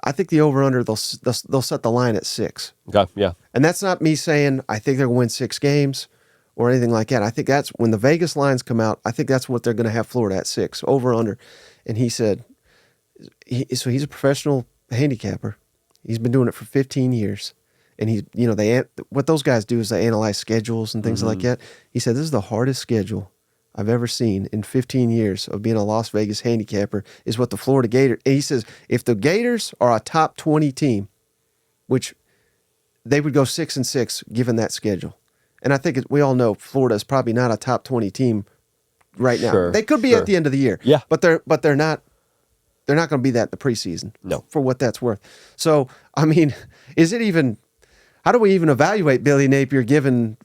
I think the over-under, they'll set the line at 6. Okay, yeah. And that's not me saying I think they're going to win 6 games or anything like that. I think that's when the Vegas lines come out, I think that's what they're going to have Florida at 6, over-under. And he said, so he's a professional handicapper. He's been doing it for 15 years. And what those guys do is they analyze schedules and things like that. He said, this is the hardest schedule I've ever seen in 15 years of being a Las Vegas handicapper, is what the Florida Gators. And he says, if the Gators are a top 20 team, which they would go 6-6 given that schedule. And I think we all know Florida is probably not a top 20 team right now. Sure, they could be at the end of the year. Yeah. But they're not. They're not going to be that in the preseason. No. For what that's worth. So, I mean, how do we even evaluate Billy Napier given,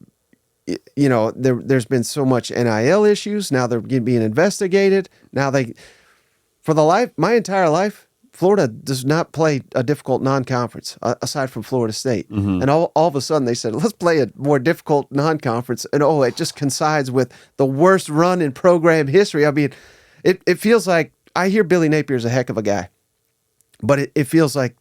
there's been so much NIL issues. Now they're being investigated. Now my entire life, Florida does not play a difficult non-conference aside from Florida State. And all of a sudden they said, let's play a more difficult non-conference. And it just coincides with the worst run in program history. I mean, it feels like, I hear Billy Napier's a heck of a guy, but it feels like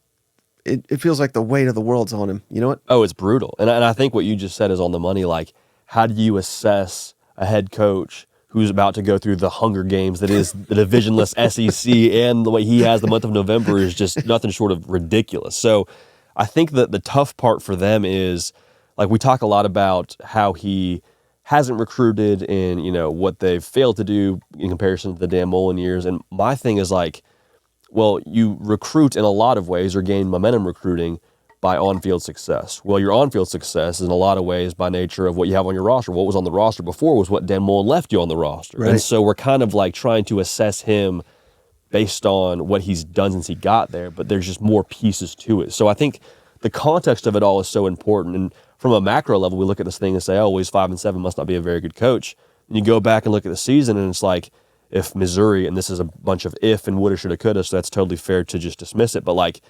the weight of the world's on him. You know what? Oh, it's brutal. And I think what you just said is on the money. Like, how do you assess a head coach who's about to go through the Hunger Games that is the divisionless SEC, and the way he has the month of November is just nothing short of ridiculous. So I think that the tough part for them is, like, we talk a lot about how he hasn't recruited and, what they've failed to do in comparison to the Dan Mullen years. And my thing is like, well, you recruit in a lot of ways or gain momentum recruiting by on-field success. Well, your on-field success is in a lot of ways by nature of what you have on your roster. What was on the roster before was what Dan Mullen left you on the roster. Right. And so we're kind of like trying to assess him based on what he's done since he got there, but there's just more pieces to it. So I think the context of it all is so important. And from a macro level, we look at this thing and say, oh, well, he's 5-7, must not be a very good coach. And you go back and look at the season, and it's like, if Missouri, and this is a bunch of if and woulda, shoulda, coulda, so that's totally fair to just dismiss it, but like,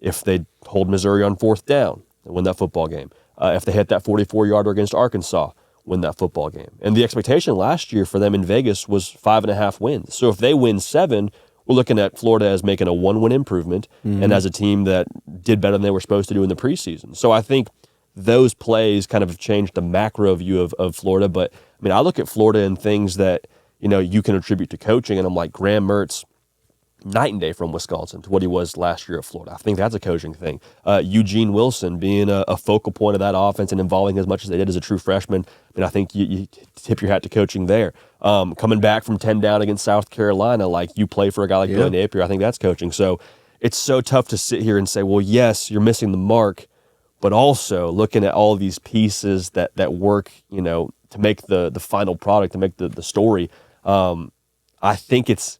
if they hold Missouri on 4th down and win that football game, if they hit that 44-yarder against Arkansas, win that football game. And the expectation last year for them in Vegas was 5.5 wins. So if they win 7, we're looking at Florida as making a 1-win improvement and as a team that did better than they were supposed to do in the preseason. So I think those plays kind of have changed the macro view of Florida. But, I mean, I look at Florida and things that, you can attribute to coaching, and I'm like, Graham Mertz, night and day from Wisconsin to what he was last year at Florida. I think that's a coaching thing. Eugene Wilson being a focal point of that offense and involving as much as they did as a true freshman. I mean, I think you tip your hat to coaching there. Coming back from 10 down against South Carolina, like you play for a guy like Billy Napier, I think that's coaching. So it's so tough to sit here and say, well, yes, you're missing the mark, but also looking at all of these pieces that work, to make the final product, to make the story. I think it's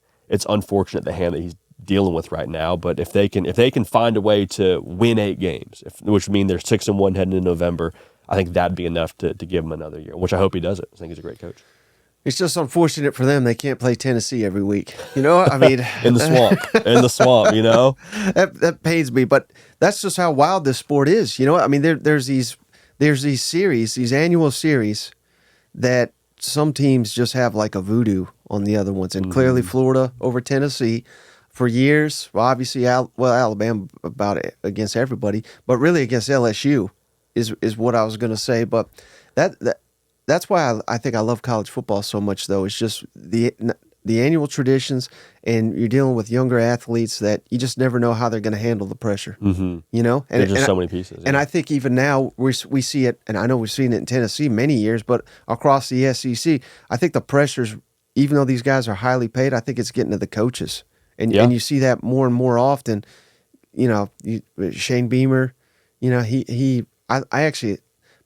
unfortunate the hand that he's dealing with right now, but if they can find a way to win 8 games, which would mean they're 6-1 heading into November, I think that'd be enough to give him another year, which I hope he does it. I think he's a great coach. It's just unfortunate for them they can't play Tennessee every week. I mean, in the swamp, that pains me, but that's just how wild this sport is. I mean, there's these series, these annual series that some teams just have like a voodoo on the other ones, and clearly Florida over Tennessee for years. Well, obviously, Alabama about it against everybody, but really against LSU is what I was going to say. But that's why I think I love college football so much, though. It's just the annual traditions, and you're dealing with younger athletes that you just never know how they're going to handle the pressure. And there's just so many pieces. Yeah. And I think even now we see it, and I know we've seen it in Tennessee many years, but across the SEC, I think the pressures, even though these guys are highly paid, I think it's getting to the coaches. And you see that more and more often. Shane Beamer, I actually,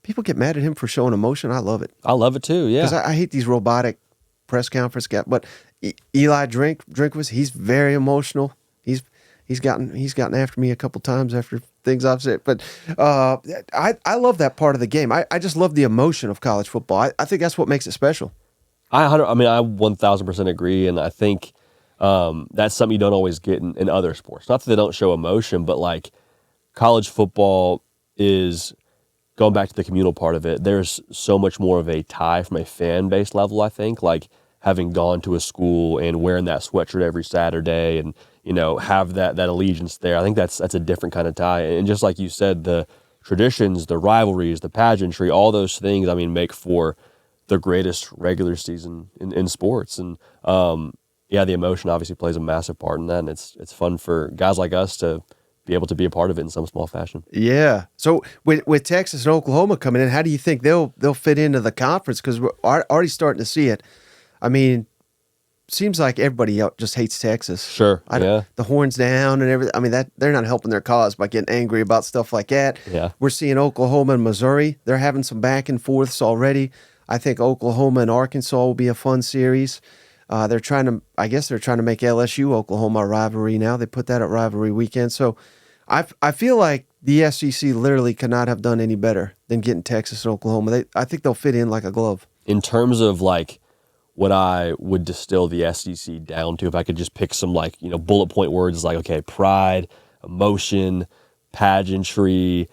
people get mad at him for showing emotion. I love it. I love it too, yeah. Because I hate these robotic press conference guys. But Eli Drinkwitz, he's very emotional. He's gotten after me a couple times after things I've said. But I love that part of the game. I just love the emotion of college football. I think that's what makes it special. I 1,000% agree, and I think that's something you don't always get in other sports. Not that they don't show emotion, but like college football is going back to the communal part of it, there's so much more of a tie from a fan base level, I think, like having gone to a school and wearing that sweatshirt every Saturday and, have that allegiance there. I think that's a different kind of tie. And just like you said, the traditions, the rivalries, the pageantry, all those things, make for the greatest regular season in sports. And, the emotion obviously plays a massive part in that. And it's fun for guys like us to be able to be a part of it in some small fashion. Yeah. So with Texas and Oklahoma coming in, how do you think they'll fit into the conference? Because we're already starting to see it. Seems like everybody else just hates Texas. Sure. The horns down and everything. That they're not helping their cause by getting angry about stuff like that. Yeah. We're seeing Oklahoma and Missouri. They're having some back and forths already. I think Oklahoma and Arkansas will be a fun series. They're trying to make LSU Oklahoma a rivalry now. They put that at rivalry weekend. So I feel like the SEC literally could not have done any better than getting Texas and Oklahoma. I think they'll fit in like a glove. In terms of like what I would distill the SEC down to, if I could just pick some bullet point words like, okay, pride, emotion, pageantry,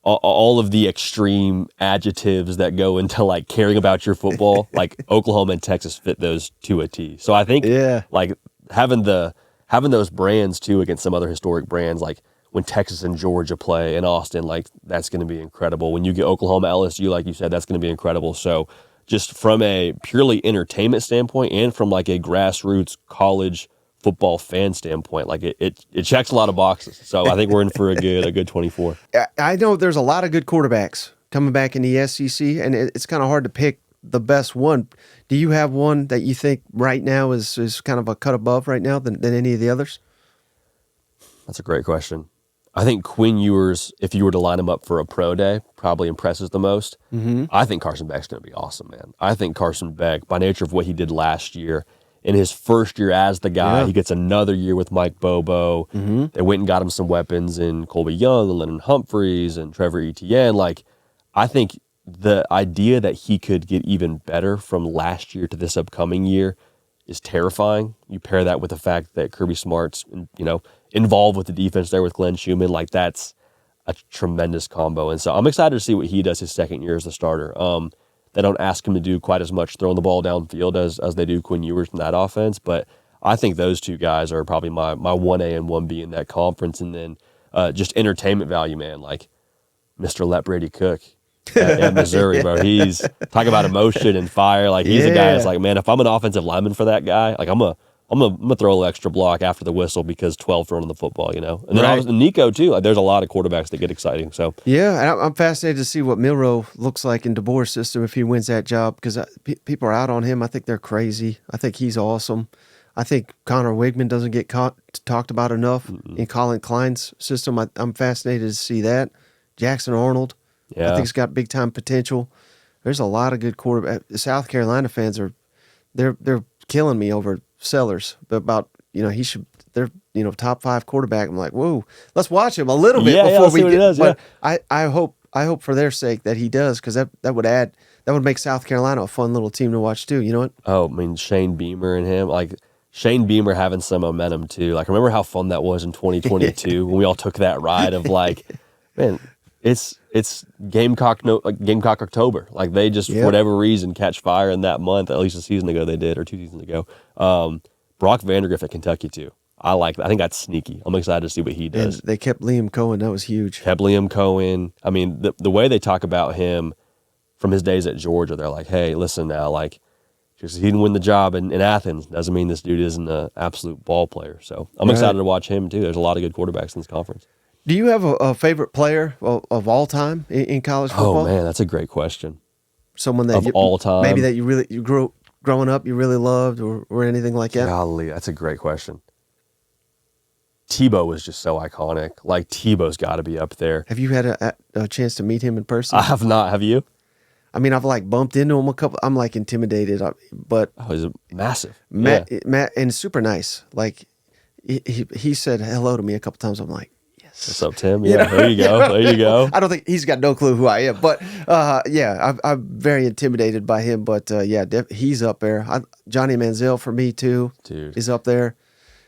all of the extreme adjectives that go into like caring about your football, like Oklahoma and Texas fit those to a T. So I think like having those brands too against some other historic brands, like when Texas and Georgia play in Austin, like that's going to be incredible. When you get Oklahoma, LSU, like you said, that's going to be incredible. So just from a purely entertainment standpoint and from like a grassroots college football fan standpoint, like it checks a lot of boxes. So I think we're in for a good 24. I know there's a lot of good quarterbacks coming back in the SEC, and it's kind of hard to pick the best one. Do you have one that you think right now is kind of a cut above right now than any of the others? That's a great question. I think Quinn Ewers, if you were to line him up for a pro day, probably impresses the most. Mm-hmm. I think Carson Beck's going to be awesome, man. I think Carson Beck, by nature of what he did last year, in his first year as the guy, he gets another year with Mike Bobo. Mm-hmm. They went and got him some weapons in Colby Young and Lennon Humphreys and Trevor Etienne. Like, I think the idea that he could get even better from last year to this upcoming year is terrifying. You pair that with the fact that Kirby Smart's, involved with the defense there with Glenn Schumann, like that's a tremendous combo. And so I'm excited to see what he does his second year as a starter. They don't ask him to do quite as much throwing the ball downfield as they do Quinn Ewers in that offense, but I think those two guys are probably my 1A and 1B in that conference. And then just entertainment value, man, like Mr. Let Brady Cook at Missouri, bro. He's talking about emotion and fire. Like he's a guy that's like, man, if I'm an offensive lineman for that guy, like I'm gonna throw an extra block after the whistle because 12 throwing the football, And then obviously Nico too. Like there's a lot of quarterbacks that get exciting. So yeah, and I'm fascinated to see what Milroe looks like in DeBoer's system if he wins that job, because people are out on him. I think they're crazy. I think he's awesome. I think Connor Wigman doesn't get talked about enough in Colin Klein's system. I'm fascinated to see that. Jackson Arnold. Yeah. I think he's got big time potential. There's a lot of good quarterback. South Carolina fans they're killing me over Sellers about they're top 5 quarterback. I'm like, whoa, let's watch him a little bit before we get. Does, but I hope for their sake that he does, because that would make South Carolina a fun little team to watch too. You know what? Oh, I mean Shane Beamer and him, like Shane Beamer having some momentum too. Like remember how fun that was in 2022 when we all took that ride of like, man. It's Gamecock October. Like they just for whatever reason catch fire in that month. At least a season ago they did, or 2 seasons ago. Brock Vandagriff at Kentucky too. I like that. I think that's sneaky. I'm excited to see what he does. And they kept Liam Cohen. That was huge. Kept Liam Cohen. I mean, the way they talk about him from his days at Georgia, they're like, hey, listen now, like just he didn't win the job in Athens doesn't mean this dude isn't an absolute ball player. So I'm excited to watch him too. There's a lot of good quarterbacks in this conference. Do you have a favorite player of all time in college football? Oh man, that's a great question. Someone that all time, maybe that you growing up you really loved, or anything like that. Golly, that's a great question. Tebow was just so iconic. Like Tebow's got to be up there. Have you had a chance to meet him in person? I have not. Have you? I mean, I've like bumped into him a couple. I'm like intimidated, but he's massive. Matt, and super nice. Like he said hello to me a couple times. I'm like, what's up, Tim? Yeah, there you go. There you go. I don't think he's got no clue who I am, but I'm very intimidated by him. But he's up there. Johnny Manziel for me too. Dude is up there.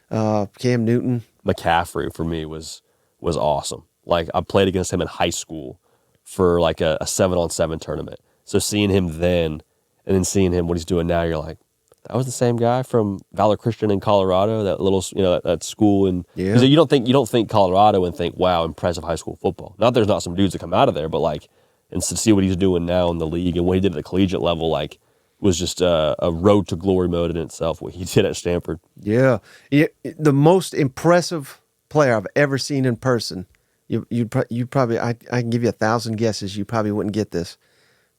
Cam Newton, McCaffrey for me was awesome. Like I played against him in high school. for like a 7-on-7 tournament. So seeing him then and then seeing him, what he's doing now, you're like, that was the same guy from Valor Christian in Colorado, that little, that school. And yeah. you don't think Colorado and think, wow, impressive high school football. Not there's not some dudes that come out of there, but like, and to see what he's doing now in the league and what he did at the collegiate level, like, was just a road to glory mode in itself, what he did at Stanford. Yeah. The most impressive player I've ever seen in person, you probably, I can give you 1,000 guesses, you probably wouldn't get this.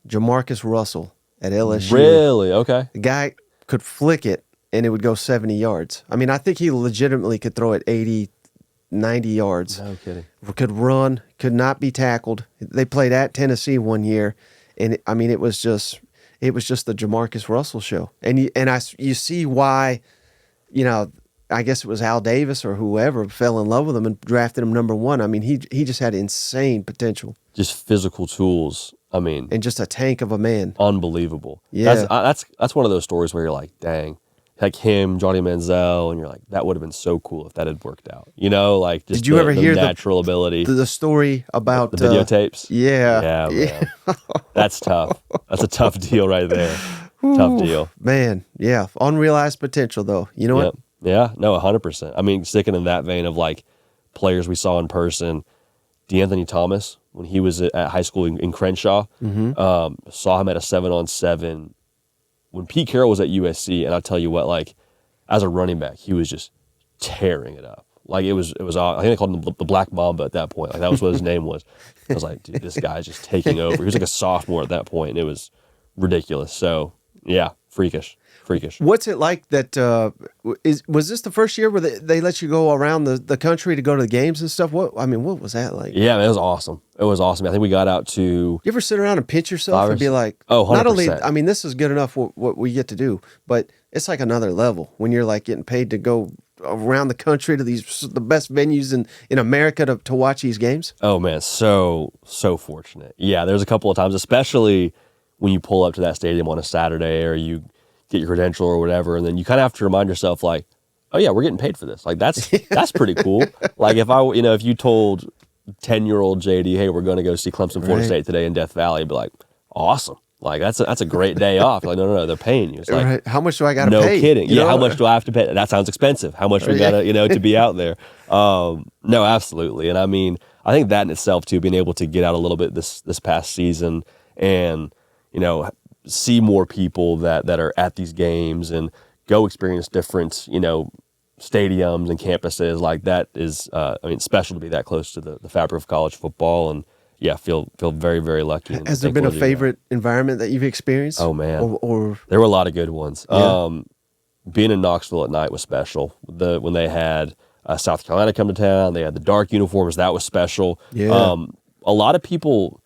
Jamarcus Russell at LSU. Really? Okay. The guy could flick it and it would go 70 yards. I mean, I think he legitimately could throw it 80, 90 yards. No kidding. Could run, could not be tackled. They played at Tennessee one year, and it was just the Jamarcus Russell show. And you see why, I guess it was Al Davis or whoever fell in love with him and drafted him number 1. I mean, he just had insane potential. Just physical tools. I mean, and just a tank of a man. Unbelievable. Yeah. That's one of those stories where you're like, dang, like him, Johnny Manziel, and you're like, that would have been so cool if that had worked out. Like just did you ever hear natural ability, the story about the videotapes? Yeah, man. That's tough. That's a tough deal right there. Tough deal, man. Yeah, unrealized potential though. You know what? Yeah, no, 100%. I mean, sticking in that vein of like players we saw in person, DeAnthony Thomas, when he was at high school in Crenshaw, saw him at a 7-on-7 when Pete Carroll was at USC, and I'll tell you what, like, as a running back, he was just tearing it up. Like, it was I think they called him the Black Mamba at that point. Like, that was what his name was. I was like, dude, this guy's just taking over. He was like a sophomore at that point, and it was ridiculous. So, yeah, freakish. What's it like that, was this the first year where they let you go around the country to go to the games and stuff? What was that like? Yeah, man, it was awesome. I think we got out to... You ever sit around and pinch yourself and be like, oh, 100%. Not only, I mean, this is good enough what we get to do, but it's like another level when you're like getting paid to go around the country to the best venues in America to watch these games? Oh, man, so fortunate. Yeah, there's a couple of times, especially when you pull up to that stadium on a Saturday or you get your credential or whatever, and then you kind of have to remind yourself, like, oh yeah, we're getting paid for this. Like, that's pretty cool. Like, if you told 10-year-old JD, hey, we're going to go see Clemson, Florida State today in Death Valley, I'd be like, awesome. Like, that's a great day off. Like, no, they're paying you. It's like, right. How much do I got to pay? No kidding. Yeah, how much do I have to pay? That sounds expensive. How much we got to, to be out there? No, absolutely. And I mean, I think that in itself too, being able to get out a little bit this past season and, see more people that are at these games and go experience different, stadiums and campuses, like that is, special to be that close to the fabric of college football. And yeah, feel very, very lucky. Has there been a favorite environment that you've experienced? Oh man, or there were a lot of good ones. Yeah. Being in Knoxville at night was special. When they had South Carolina come to town, they had the dark uniforms. That was special. Yeah. A lot of people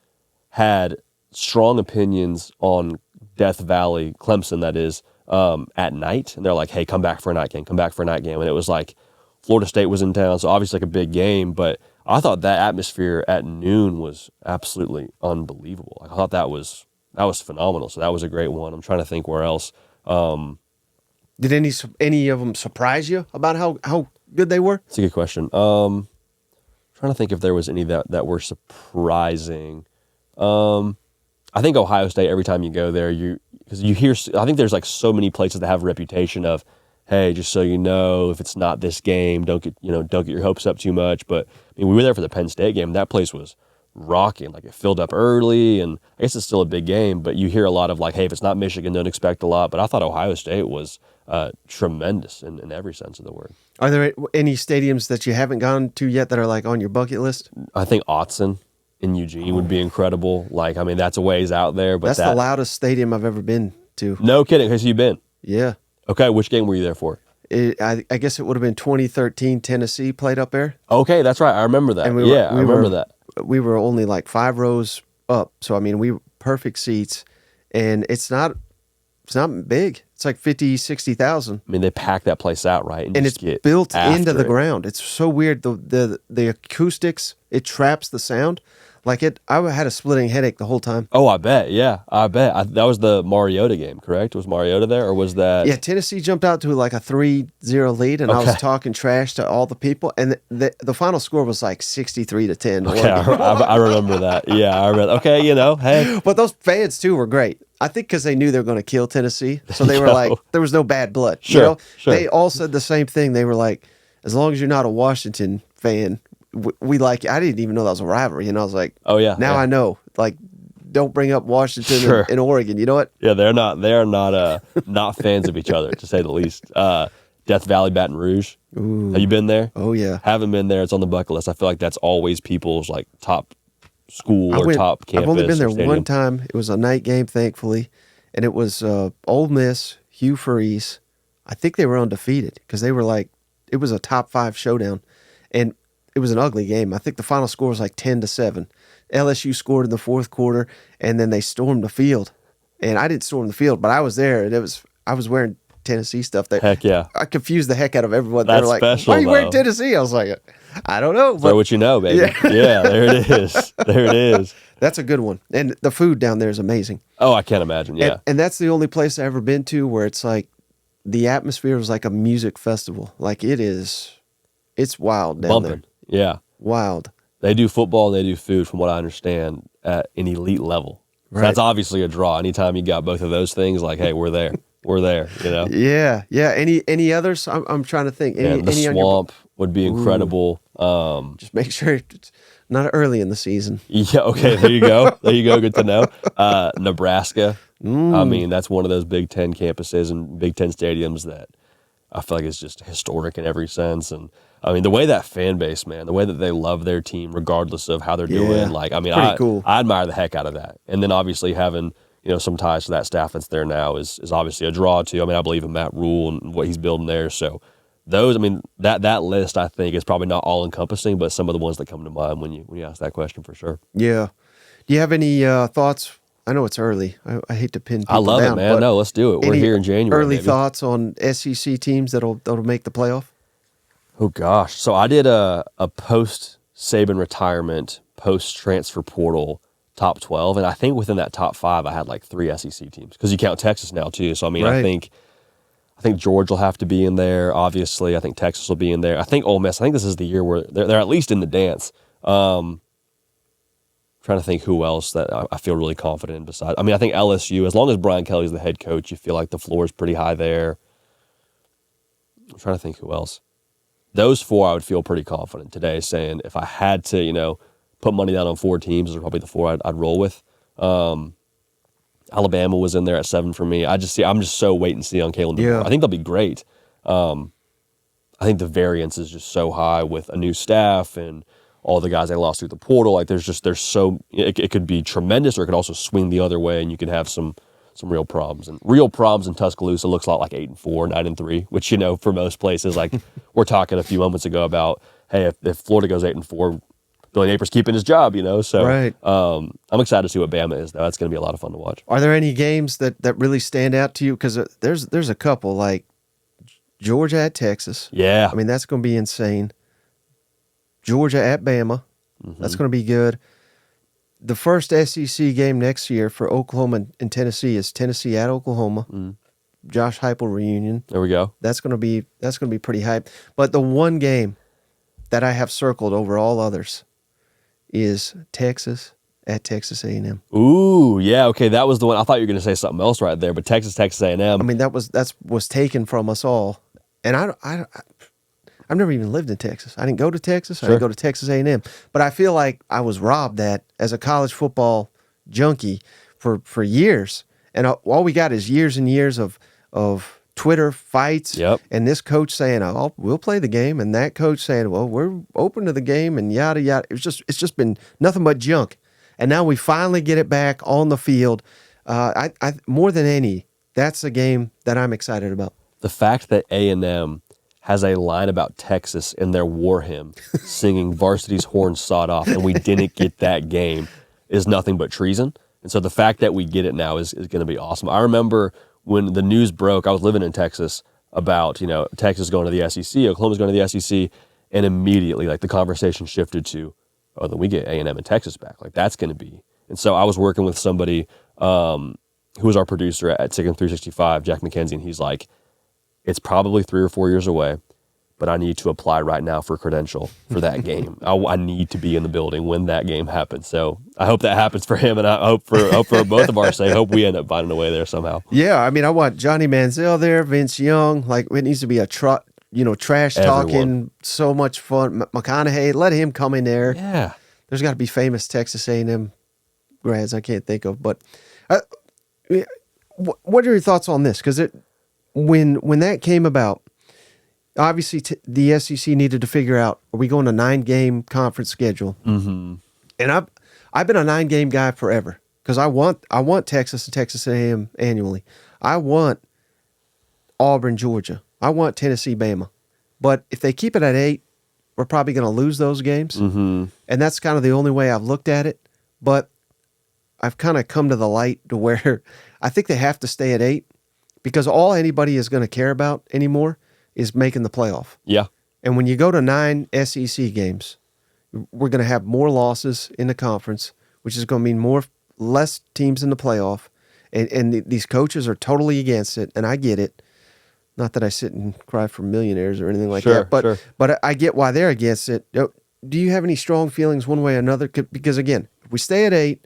had strong opinions on Death Valley, Clemson, that is, at night. And they're like, hey, come back for a night game. And it was like Florida State was in town, so obviously like a big game. But I thought that atmosphere at noon was absolutely unbelievable. Like, I thought that was phenomenal. So that was a great one. I'm trying to think where else. Did any of them surprise you about how good they were? That's a good question. Trying to think if there was any that were surprising. I think Ohio State, every time you go there, because you hear, I think there's like so many places that have a reputation of, hey, just so you know, if it's not this game, don't get your hopes up too much. But I mean, we were there for the Penn State game. That place was rocking. Like, it filled up early, and I guess it's still a big game, but you hear a lot of like, hey, if it's not Michigan, don't expect a lot. But I thought Ohio State was tremendous in every sense of the word. Are there any stadiums that you haven't gone to yet that are like on your bucket list? I think Autzen in Eugene would be incredible. Like, I mean, that's a ways out there, but that's the loudest stadium I've ever been to. No kidding. Has you been? Yeah. Okay, which game were you there for? I guess it would have been 2013 Tennessee played up there. Okay, that's right. I remember that. I remember that. We were only like 5 rows up, so I mean, we were perfect seats, and it's not big. It's like 50, 60,000. I mean, they pack that place out, right? And it's built into the ground. It's so weird. The acoustics, it traps the sound. I had a splitting headache the whole time. Oh, I bet. Yeah, I bet. That was the Mariota game, correct? Was Mariota there, or was that? Yeah, Tennessee jumped out to like a 3-0 lead, and I was talking trash to all the people, and the final score was like 63-10. Okay, I remember that. Yeah, I remember. Okay, hey. But those fans too were great. I think because they knew they were going to kill Tennessee, so they were like, there was no bad blood. Sure. They all said the same thing. They were like, as long as you're not a Washington fan, we like you. I didn't even know that was a rivalry. I was like, oh yeah. Now yeah. I know. Like, don't bring up Washington and Oregon. You know what? Yeah, they are not fans of each other, to say the least. Death Valley, Baton Rouge. Ooh. Have you been there? Oh yeah. Haven't been there. It's on the bucket list. I feel like that's always people's like top school or top campus. I've only been there stadium. one time. It was a night game, thankfully, and it was Ole Miss, Hugh Freeze. I think they were undefeated because they were like, it was a top 5 showdown, and it was an ugly game. I think the final score was like 10-7. LSU scored in the fourth quarter, and then they stormed the field. And I didn't storm the field, but I was there, and I was wearing Tennessee stuff. Heck yeah! I confused the heck out of everyone. That's they were like, special, "Why are you wearing though. Tennessee?" I was like, "I don't know." Throw what you know, baby. Yeah, there it is. There it is. That's a good one. And the food down there is amazing. Oh, I can't imagine. Yeah, and that's the only place I've ever been to where it's like the atmosphere was like a music festival. Like it's wild down there. Yeah. Wild. They do football and they do food, from what I understand, at an elite level. So Right. that's obviously a draw. Anytime you got both of those things, like, hey, we're there. We're there, Yeah. Any others? I'm trying to think. And the any on your- swamp would be incredible. Just make sure it's not early in the season. Yeah, okay, there you go. There you go. Good to know. Nebraska. I mean, that's one of those Big Ten campuses and Big Ten stadiums that I feel like is just historic in every sense. And I mean, the way that fan base, man, the way that they love their team, regardless of how they're doing, like, I mean, cool. I admire the heck out of that. And then obviously having, some ties to that staff that's there now is obviously a draw too. I mean, I believe in Matt Rule and what he's building there. So those, I mean, that list, I think, is probably not all encompassing, but some of the ones that come to mind when you ask that question for sure. Yeah. Do you have any thoughts? I know it's early. I hate to pin people I love down, it, man. No, let's do it. We're here in January. Early baby. thoughts on SEC teams that'll make the playoff? Oh gosh. So I did a post-Saban retirement, post-transfer portal top 12, and I think within that top 5 I had like 3 SEC teams because you count Texas now too. So I mean, Right. I think Georgia will have to be in there. Obviously, I think Texas will be in there. I think Ole Miss. I think this is the year where they're at least in the dance. Trying to think who else that I feel really confident in besides. I mean, I think LSU, as long as Brian Kelly's the head coach, you feel like the floor is pretty high there. I'm trying to think who else. Those 4 I would feel pretty confident today, saying if I had to, put money down on 4 teams, those are probably the 4 I'd roll with. Alabama was in there at 7 for me. I'm just so wait and see on Kalen DeBoer. Yeah. I think they'll be great. I think the variance is just so high with a new staff and all the guys they lost through the portal. Like there's so it could be tremendous, or it could also swing the other way, and you could have some real problems. And real problems in Tuscaloosa looks a lot like 8-4, 9-3, which for most places, like we're talking a few moments ago about, hey, if Florida goes 8-4, Billy Napier's keeping his job, So Right. I'm excited to see what Bama is, though. That's going to be a lot of fun to watch. Are there any games that really stand out to you? Because there's a couple, like Georgia at Texas. Yeah. I mean, that's going to be insane. Georgia at Bama. That's going to be good. The first SEC game next year for Oklahoma and Tennessee is Tennessee at Oklahoma. Josh Heupel reunion. There we go. That's going to be pretty hype. But the one game that I have circled over all others is Texas at Texas A&M. Ooh, yeah, okay, that was the one. I thought you were going to say something else right there, but Texas A&M. I mean, that was taken from us all, and I've never even lived in Texas. I didn't go to Texas. I didn't go to Texas A&M, but I feel like I was robbed that as a college football junkie for years, and all we got is years and years of Twitter fights, and this coach saying, "Oh, we'll play the game," and that coach saying, "Well, we're open to the game," and yada yada. It's just been nothing but junk, and now we finally get it back on the field. I more than any, that's a game that I'm excited about. The fact that A&M has a line about Texas in their war hymn, singing "Varsity's horn sawed off," and we didn't get that game is nothing but treason. And so the fact that we get it now is going to be awesome. I remember when the news broke, I was living in Texas, about, Texas going to the SEC, Oklahoma's going to the SEC, and immediately, like, the conversation shifted to, oh, then we get A&M and Texas back. Like that's going to be. And so I was working with somebody who was our producer at Sick 365, Jack McKenzie, and he's like, it's probably 3 or 4 years away, but I need to apply right now for a credential for that game. I need to be in the building when that game happens. So I hope that happens for him, and I hope for both of our sake. I hope we end up finding a way there somehow. Yeah, I mean, I want Johnny Manziel there, Vince Young. Like, it needs to be a trash talking, so much fun. McConaughey, let him come in there. Yeah. There's got to be famous Texas A&M grads I can't think of. But what are your thoughts on this? Because when that came about, obviously the SEC needed to figure out, are we going to 9-game conference schedule? Mm-hmm. And I've been a 9-game guy forever because I want Texas and Texas A&M annually. I want Auburn, Georgia. I want Tennessee, Bama. But if they keep it at 8, we're probably going to lose those games. Mm-hmm. And that's kind of the only way I've looked at it. But I've kind of come to the light to where I think they have to stay at 8 because all anybody is going to care about anymore is making the playoff. Yeah. And when you go to 9 SEC games, we're going to have more losses in the conference, which is going to mean less teams in the playoff. And these coaches are totally against it, and I get it. Not that I sit and cry for millionaires or anything like that, but I get why they're against it. Do you have any strong feelings one way or another? Because, again, if we stay at 8,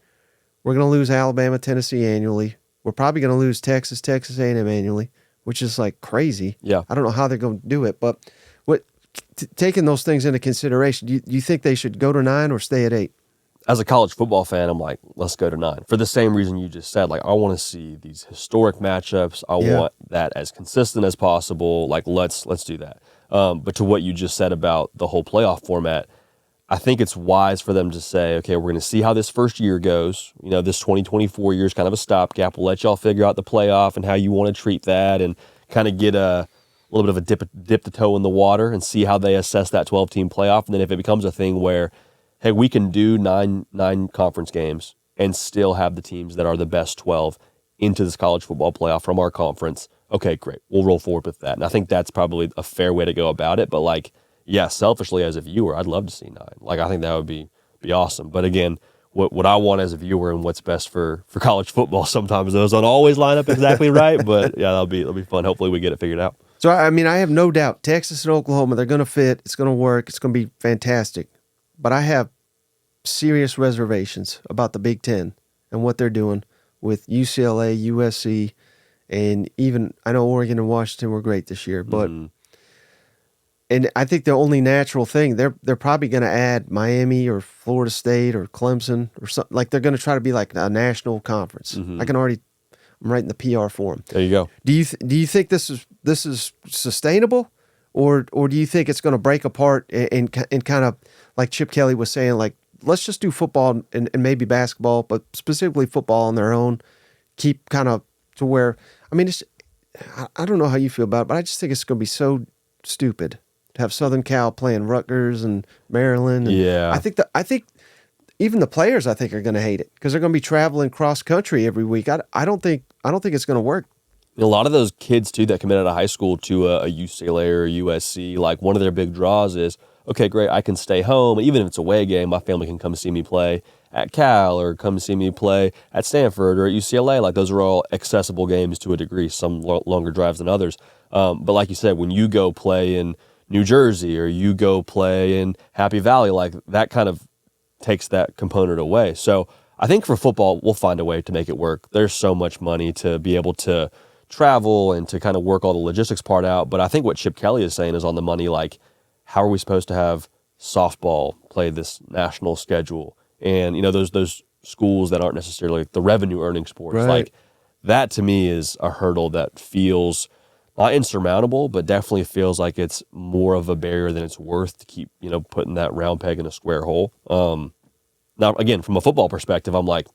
we're going to lose Alabama, Tennessee annually. We're probably going to lose Texas A&M annually, which is like crazy. Yeah. I don't know how they're going to do it, but taking those things into consideration, do you think they should go to 9 or stay at 8? As a college football fan, I'm like, let's go to 9. For the same reason you just said, like, I want to see these historic matchups. I want that as consistent as possible. Like, let's do that. But to what you just said about the whole playoff format, I think it's wise for them to say, okay, we're going to see how this first year goes. You know, this 2024 year is kind of a stopgap. We'll let y'all figure out the playoff and how you want to treat that and kind of get a little bit of a dip the toe in the water and see how they assess that 12-team playoff. And then if it becomes a thing where, hey, we can do nine conference games and still have the teams that are the best 12 into this college football playoff from our conference. Okay, great. We'll roll forward with that. And I think that's probably a fair way to go about it. But like, yeah, selfishly as a viewer, I'd love to see 9. Like, I think that would be awesome. But again, what I want as a viewer and what's best for college football, sometimes those don't always line up exactly right. But yeah, that'll be fun. Hopefully we get it figured out. So, I mean, I have no doubt Texas and Oklahoma, they're going to fit. It's going to work. It's going to be fantastic. But I have serious reservations about the Big Ten and what they're doing with UCLA, USC, and even, I know Oregon and Washington were great this year, but and I think the only natural thing, they're probably going to add Miami or Florida State or Clemson or something. Like, they're going to try to be like a national conference. I'm writing the PR for them. There you go. Do you think this is sustainable, or do you think it's going to break apart and kind of like Chip Kelly was saying, like, let's just do football and maybe basketball, but specifically football on their own, keep kind of to where, I mean, I don't know how you feel about it, but I just think it's going to be so stupid to have Southern Cal playing Rutgers and Maryland. And yeah. I think even the players, I think, are going to hate it because they're going to be traveling cross country every week. I don't think it's going to work. A lot of those kids too that commit out of high school to a UCLA or a USC, like one of their big draws is, okay, great, I can stay home. Even if it's a away game, my family can come see me play at Cal or come see me play at Stanford or at UCLA. Like, those are all accessible games to a degree, some longer drives than others. But like you said, when you go play in New Jersey or you go play in Happy Valley, like, that kind of takes that component away. So I think for football, we'll find a way to make it work. There's so much money to be able to travel and to kind of work all the logistics part out. But I think what Chip Kelly is saying is on the money. Like, how are we supposed to have softball play this national schedule? And, you know, those schools that aren't necessarily the revenue earning sports, right. Like, that to me is a hurdle that feels not insurmountable, but definitely feels like it's more of a barrier than it's worth to keep, you know, putting that round peg in a square hole. Now, again, from a football perspective, I'm like,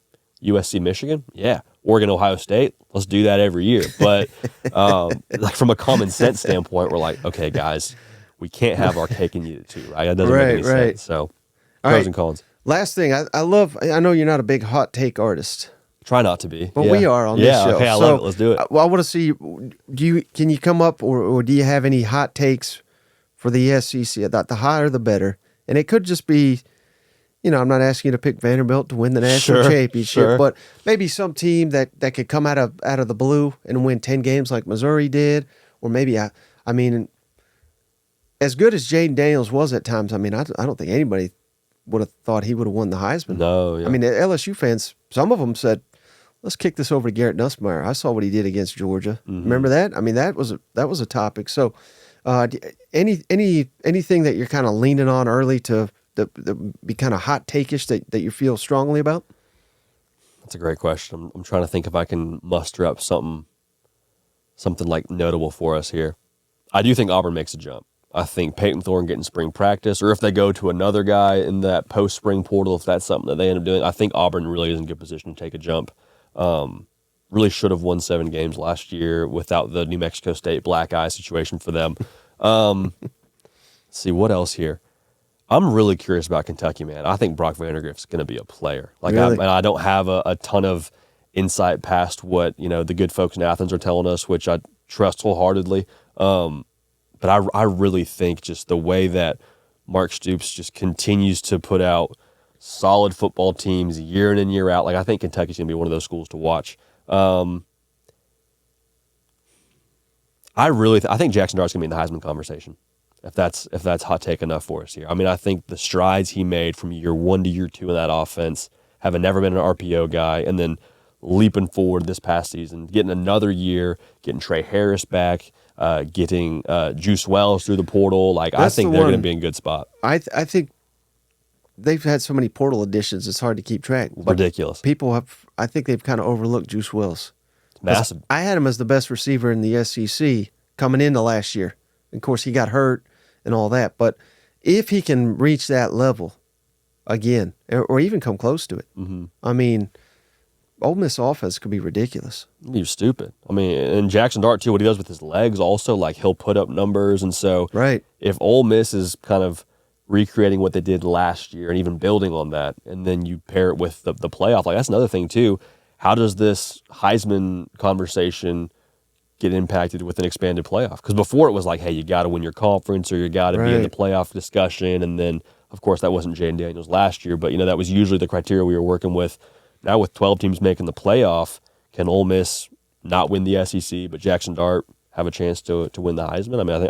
USC, Michigan, yeah. Oregon, Ohio State, let's do that every year. But like, from a common sense standpoint, we're like, okay, guys, we can't have our cake and eat it too, right? That doesn't make any sense. So, pros and cons. Last thing, I know you're not a big hot take artist. Try not to be. But we are on this show. Okay, I love it. Let's do it. Well, I want to see, can you come up or do you have any hot takes for the SEC? The higher the better. And it could just be, I'm not asking you to pick Vanderbilt to win the national championship, but maybe some team that could come out of the blue and win 10 games like Missouri did, or maybe I mean, as good as Jaden Daniels was at times, I mean, I don't think anybody would have thought he would have won the Heisman. No, yeah. I mean, LSU fans, some of them said, let's kick this over to Garrett Nussmeier. I saw what he did against Georgia. Mm-hmm. Remember that? I mean, that was a topic. So, anything that you're kind of leaning on early to be kind of hot take-ish that you feel strongly about? That's a great question. I'm trying to think if I can muster up something like notable for us here. I do think Auburn makes a jump. I think Peyton Thorne getting spring practice, or if they go to another guy in that post-spring portal, if that's something that they end up doing, I think Auburn really is in good position to take a jump. Really should have won 7 games last year without the New Mexico State black eye situation for them. Let's see, what else here? I'm really curious about Kentucky, man. I think Brock Vandagriff's going to be a player. Like, really? I don't have a ton of insight past what the good folks in Athens are telling us, which I trust wholeheartedly. But I really think just the way that Mark Stoops just continues to put out solid football teams year in and year out, like I think Kentucky's going to be one of those schools to watch. I think Jackson Dart's going to be in the Heisman conversation, if that's hot take enough for us here. I mean, I think the strides he made from year 1 to year 2 in that offense, having never been an RPO guy, and then leaping forward this past season, getting another year, getting Trey Harris back, getting Juice Wells through the portal. Like, I think they're going to be in a good spot. I think they've had so many portal additions, it's hard to keep track. But ridiculous. I think they've kind of overlooked Juice Wells. Massive. I had him as the best receiver in the SEC coming into last year. Of course, he got hurt and all that. But if he can reach that level again, or even come close to it, I mean, Ole Miss offense could be ridiculous. It'd be stupid. I mean, and Jackson Dart, too, what he does with his legs also, like, he'll put up numbers. And so if Ole Miss is kind of recreating what they did last year and even building on that, and then you pair it with the playoff, like, that's another thing, too. How does this Heisman conversation get impacted with an expanded playoff? Because before it was like, hey, you got to win your conference or you got to be in the playoff discussion. And then, of course, that wasn't Jaden Daniels last year, but, that was usually the criteria we were working with. Now with 12 teams making the playoff, can Ole Miss not win the SEC, but Jackson Dart have a chance to win the Heisman? I mean,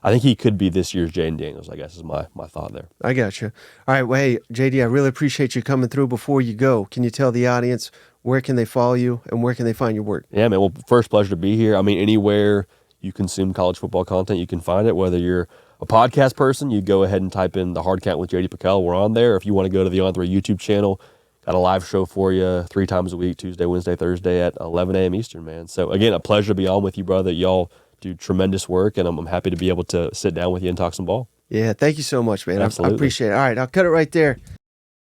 I think he could be this year's Jaden Daniels, I guess is my thought there. I got you. All right, well, hey, JD, I really appreciate you coming through. Before you go, can you tell the audience where can they follow you and where can they find your work? Yeah, man, well, first, pleasure to be here. I mean, anywhere you consume college football content, you can find it. Whether you're a podcast person, you go ahead and type in The Hard Count with JD PicKell. We're on there. If you want to go to the On3 YouTube channel, got a live show for you 3 times a week, Tuesday, Wednesday, Thursday at 11 a.m. Eastern, man. So, again, a pleasure to be on with you, brother. Y'all do tremendous work, and I'm happy to be able to sit down with you and talk some ball. Yeah, thank you so much, man. Absolutely. I appreciate it. All right, I'll cut it right there.